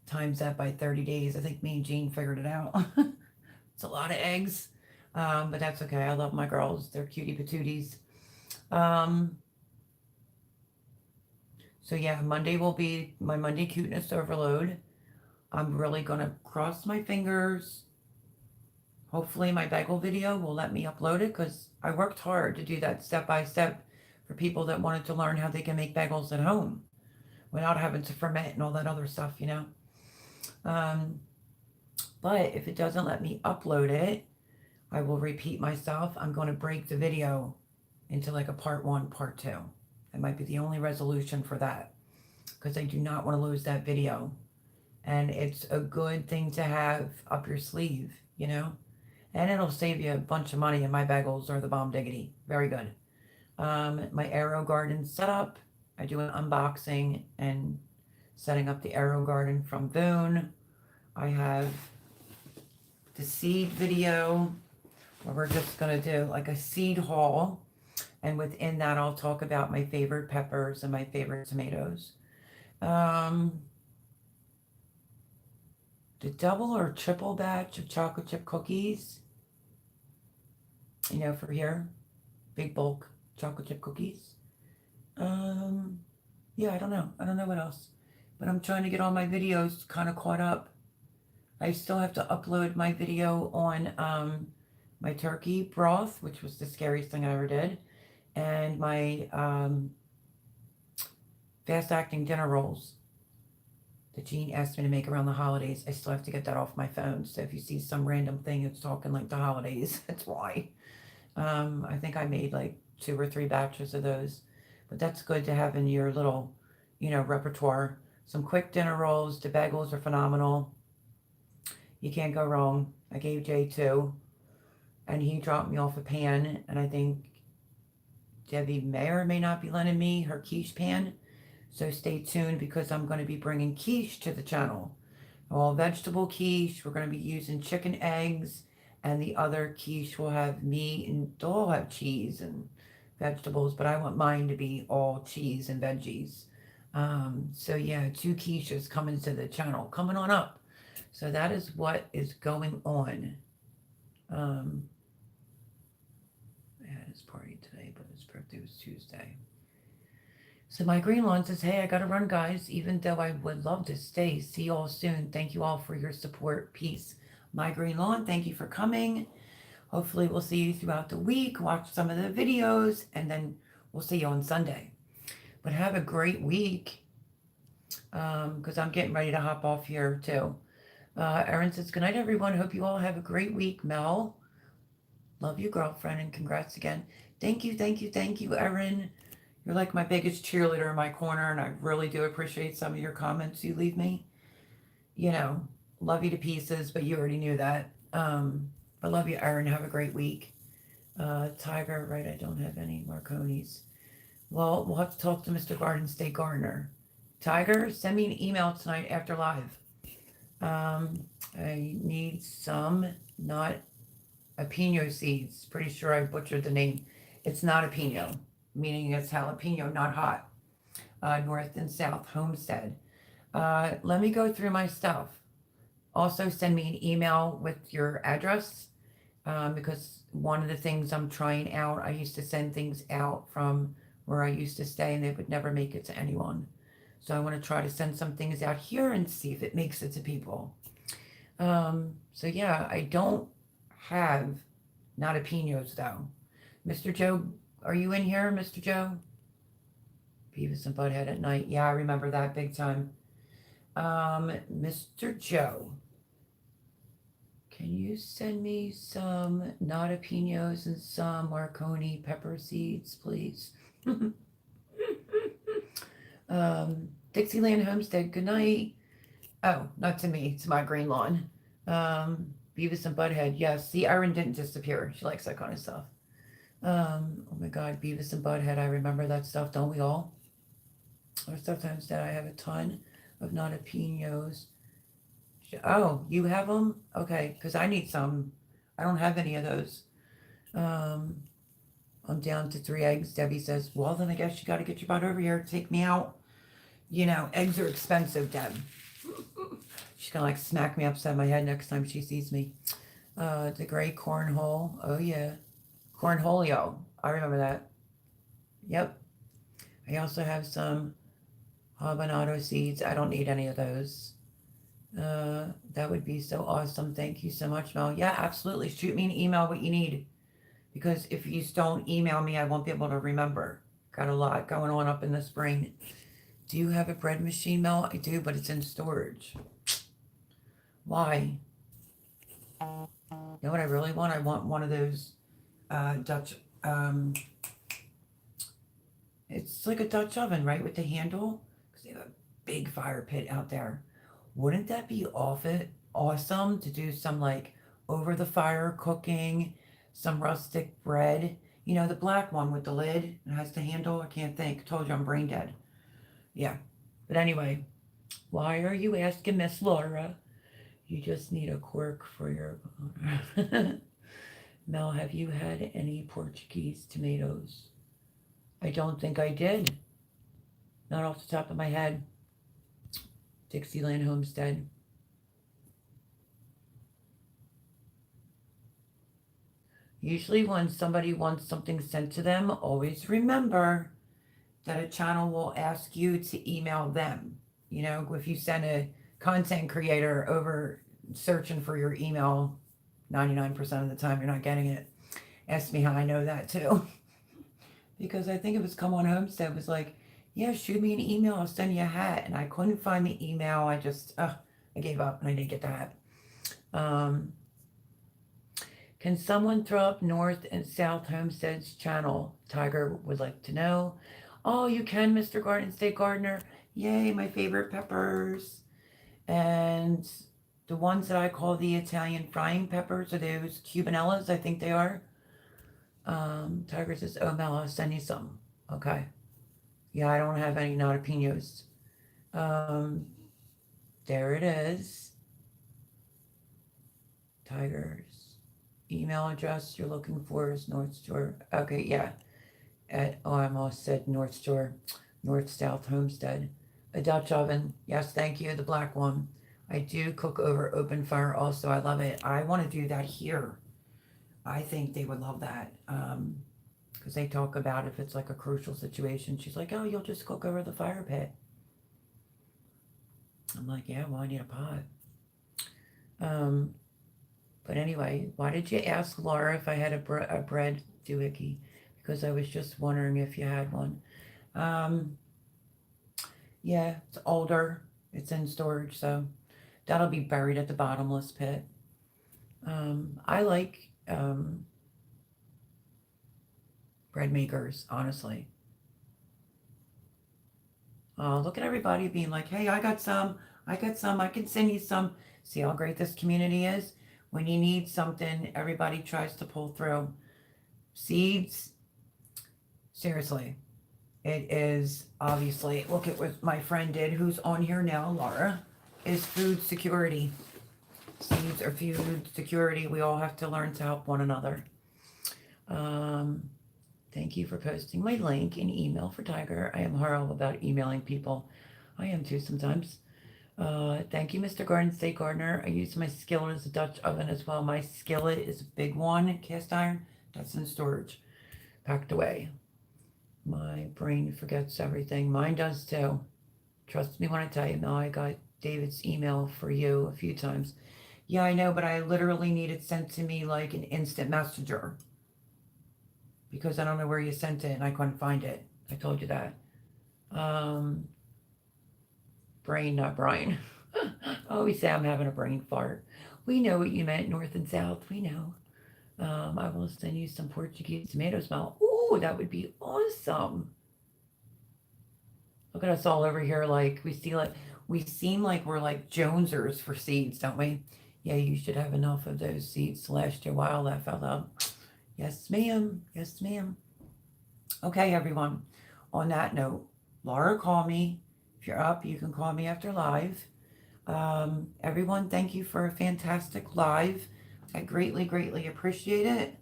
times that by 30 days. I think me and Jean figured it out. It's a lot of eggs, but that's okay. I love my girls. They're cutie patooties. So yeah, Monday will be my Monday cuteness overload. I'm really going to cross my fingers. Hopefully my bagel video will let me upload it because I worked hard to do that step by step for people that wanted to learn how they can make bagels at home without having to ferment and all that other stuff, But if it doesn't let me upload it, I will repeat myself. I'm going to break the video into like a part 1, part 2. It might be the only resolution for that because I do not want to lose that video. And it's a good thing to have up your sleeve, and it'll save you a bunch of money. And my bagels are the bomb diggity. Very good. My AeroGarden setup. I do an unboxing and setting up the AeroGarden from Boone. I have the seed video where we're just going to do like a seed haul. And within that, I'll talk about my favorite peppers and my favorite tomatoes. The double or triple batch of chocolate chip cookies, for here, big bulk chocolate chip cookies. Yeah, I don't know what else, but I'm trying to get all my videos kind of caught up. I still have to upload my video on my turkey broth, which was the scariest thing I ever did, and my fast acting dinner rolls that Jean asked me to make around the holidays. I still have to get that off my phone. So if you see some random thing that's talking like the holidays, that's why. I think I made like 2 or 3 batches of those, but that's good to have in your little, repertoire. Some quick dinner rolls. The bagels are phenomenal. You can't go wrong. I gave Jay 2, and he dropped me off a pan, and I think Debbie may or may not be lending me her quiche pan. So stay tuned because I'm going to be bringing quiche to the channel. All vegetable quiche. We're going to be using chicken eggs, and the other quiche will have meat, and they'll all have cheese and vegetables, but I want mine to be all cheese and veggies. So yeah, 2 quiches coming to the channel, coming on up. So that is what is going on. I had his party today, but his birthday was Tuesday. So my green lawn says, hey, I got to run, guys, even though I would love to stay. See you all soon. Thank you all for your support. Peace. My green lawn, thank you for coming. Hopefully we'll see you throughout the week. Watch some of the videos, and then we'll see you on Sunday. But have a great week because I'm getting ready to hop off here too. Erin says, good night, everyone. Hope you all have a great week. Mel, Love you, girlfriend, and congrats again. Thank you, thank you, thank you, Erin. You're like my biggest cheerleader in my corner, and I really do appreciate some of your comments you leave me. You know, love you to pieces, but you already knew that. But love you, Erin. Have a great week. Tiger, right? I don't have any Marconis. Well, we'll have to talk to Mr. Garden State Gardener. Tiger, send me an email tonight after live. I need some, not a pino seeds. Pretty sure I butchered the name. It's not a pino, meaning it's jalapeno, not hot. North and South Homestead. Let me go through my stuff. Also, send me an email with your address because one of the things I'm trying out, I used to send things out from where I used to stay and they would never make it to anyone. So I want to try to send some things out here and see if it makes it to people. So yeah, I don't have not jalapenos though. Mr. Joe, are you in here, Mr. Joe? Beavis and Butthead at night. Yeah, I remember that big time. Mr. Joe, can you send me some not jalapenos and some Marconi pepper seeds, please? Dixieland Homestead, good night. Oh, not to me, to my green lawn. Beavis and Butthead, yes. See, Erin didn't disappear. She likes that kind of stuff. Oh my God, Beavis and Butthead, I remember that stuff, don't we all? Or sometimes that I have a ton of not jalapenos. Oh, you have them? Okay, because I need some. I don't have any of those. I'm down to 3 eggs. Debbie says, well, then I guess you got to get your butt over here. Take me out. You know, eggs are expensive, Deb. She's going to like smack me upside my head next time she sees me. The gray cornhole. Oh, yeah. Cornholio. I remember that. Yep. I also have some habanero seeds. I don't need any of those. That would be so awesome. Thank you so much, Mel. Yeah, absolutely. Shoot me an email what you need. Because if you don't email me, I won't be able to remember. Got a lot going on up in this brain. Do you have a bread machine, Mel? I do, but it's in storage. Why? You know what I really want? I want one of those Dutch, it's like a Dutch oven, right? With the handle? Because they have a big fire pit out there. Wouldn't that be awesome to do some like over the fire cooking, some rustic bread? You know, the black one with the lid. It has the handle. I can't think. I told you I'm brain dead. Yeah. But anyway, why are you asking Miss Laura? You just need a cork for your... Mel, have you had any Portuguese tomatoes? I don't think I did. Not off the top of my head. Dixieland Homestead. Usually when somebody wants something sent to them, always remember that a channel will ask you to email them. You know, if you send a content creator over searching for your email, 99% of the time you're not getting it. Ask me how I know that too. Because I think it was Come On Homestead was like, yeah, shoot me an email, I'll send you a hat. And I couldn't find the email. I just, I gave up and I didn't get the hat. Can someone throw up North and South Homestead's channel? Tiger would like to know. Oh, you can, Mr. Garden State Gardener. Yay, my favorite peppers. And the ones that I call the Italian frying peppers are those Cubanellas, I think they are. Tiger says, oh, Mel, I'll send you some. Okay. Yeah, I don't have any jalapenos. There it is. Tiger's email address you're looking for is North Shore. Okay, yeah. I almost said North Shore. North South Homestead. A Dutch oven. Yes, thank you. The black one. I do cook over open fire also. I love it. I want to do that here. I think they would love that. Because they talk about if it's like a crucial situation. She's like, oh, you'll just cook over the fire pit. I'm like, yeah, well, I need a pot. But anyway, why did you ask Laura if I had a bread doohickey? Because I was just wondering if you had one. Yeah, it's older. It's in storage, so that'll be buried at the bottomless pit. I like bread makers, honestly. Look at everybody being like, hey, I got some, I can send you some. See how great this community is? When you need something, everybody tries to pull through. Seeds, seriously, it is obviously, look at what my friend did, who's on here now, Laura, is food security. Seeds are food security. We all have to learn to help one another. Thank you for posting my link and email for Tiger. I am horrible about emailing people. I am too sometimes. Thank you, Mr. Garden State Gardener. I use my skillet as a Dutch oven as well. My skillet is a big one, cast iron. That's in storage, packed away. My brain forgets everything. Mine does too. Trust me when I tell you. Now I got David's email for you a few times. Yeah, I know, but I literally need it sent to me like an instant messenger. Because I don't know where you sent it and I couldn't find it. I told you that. Brain, not Brian. Always say I'm having a brain fart. We know what you meant, north and south. We know. I will send you some Portuguese tomato smell. Ooh, that would be awesome. Look at us all over here like we seem like we're like Jonesers for seeds, don't we? Yeah, you should have enough of those seeds to last you a while, laugh out loud. Yes, ma'am. Yes, ma'am. Okay, everyone. On that note, Laura, call me. If you're up, you can call me after live. Everyone, thank you for a fantastic live. I greatly, greatly appreciate it.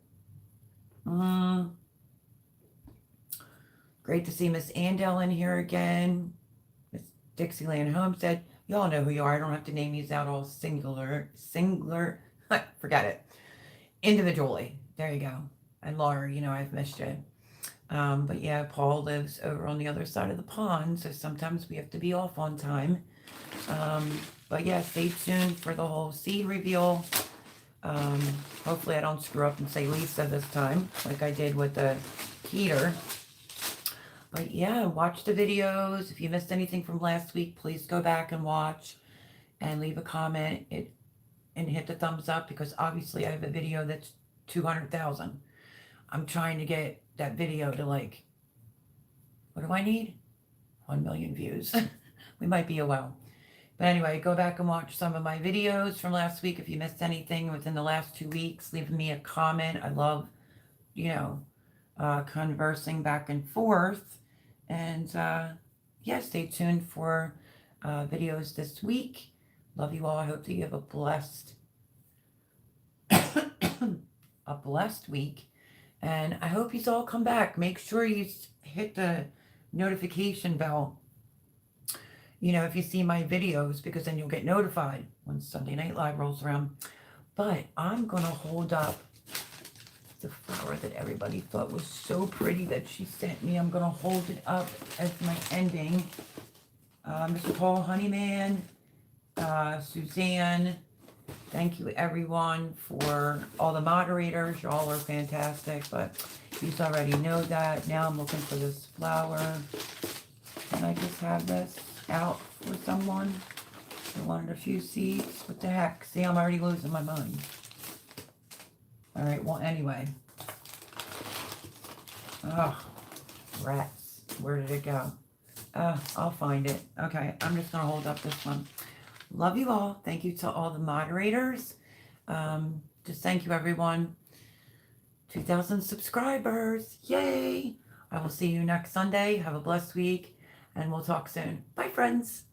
Great to see Miss Andel in here again. Miss Dixieland Homestead. Y'all know who you are. I don't have to name these out all singular, forget it. Individually. There you go. And Laura, you know, I've missed you. But yeah, Paul lives over on the other side of the pond, so sometimes we have to be off on time. But yeah, stay tuned for the whole seed reveal. Hopefully I don't screw up and say Lisa this time, like I did with the heater. But yeah, watch the videos. If you missed anything from last week, please go back and watch and leave a comment and hit the thumbs up, because obviously I have a video that's 200,000. I'm trying to get that video to like, what do I need? 1 million views. We might be a while. But anyway, go back and watch some of my videos from last week. If you missed anything within the last 2 weeks, leave me a comment. I love, you know, conversing back and forth. And yeah, stay tuned for videos this week. Love you all. I hope that you have a blessed week. And I hope you all come back. Make sure you hit the notification bell, you know, if you see my videos, because then you'll get notified when Sunday Night Live rolls around. But I'm going to hold up the flower that everybody thought was so pretty that she sent me. I'm going to hold it up as my ending. Mr. Paul Honeyman, Suzanne, thank you everyone, for all the moderators. Y'all are fantastic, but you already know that. Now I'm looking for this flower. Can I just have this out for someone? I wanted a few seeds. What the heck? See, I'm already losing my mind. All right, well, anyway. Oh, rats. Where did it go? I'll find it. Okay, I'm just going to hold up this one. Love you all. Thank you to all the moderators. Just thank you, everyone. 2,000 subscribers. Yay! I will see you next Sunday. Have a blessed week, and we'll talk soon. Bye, friends.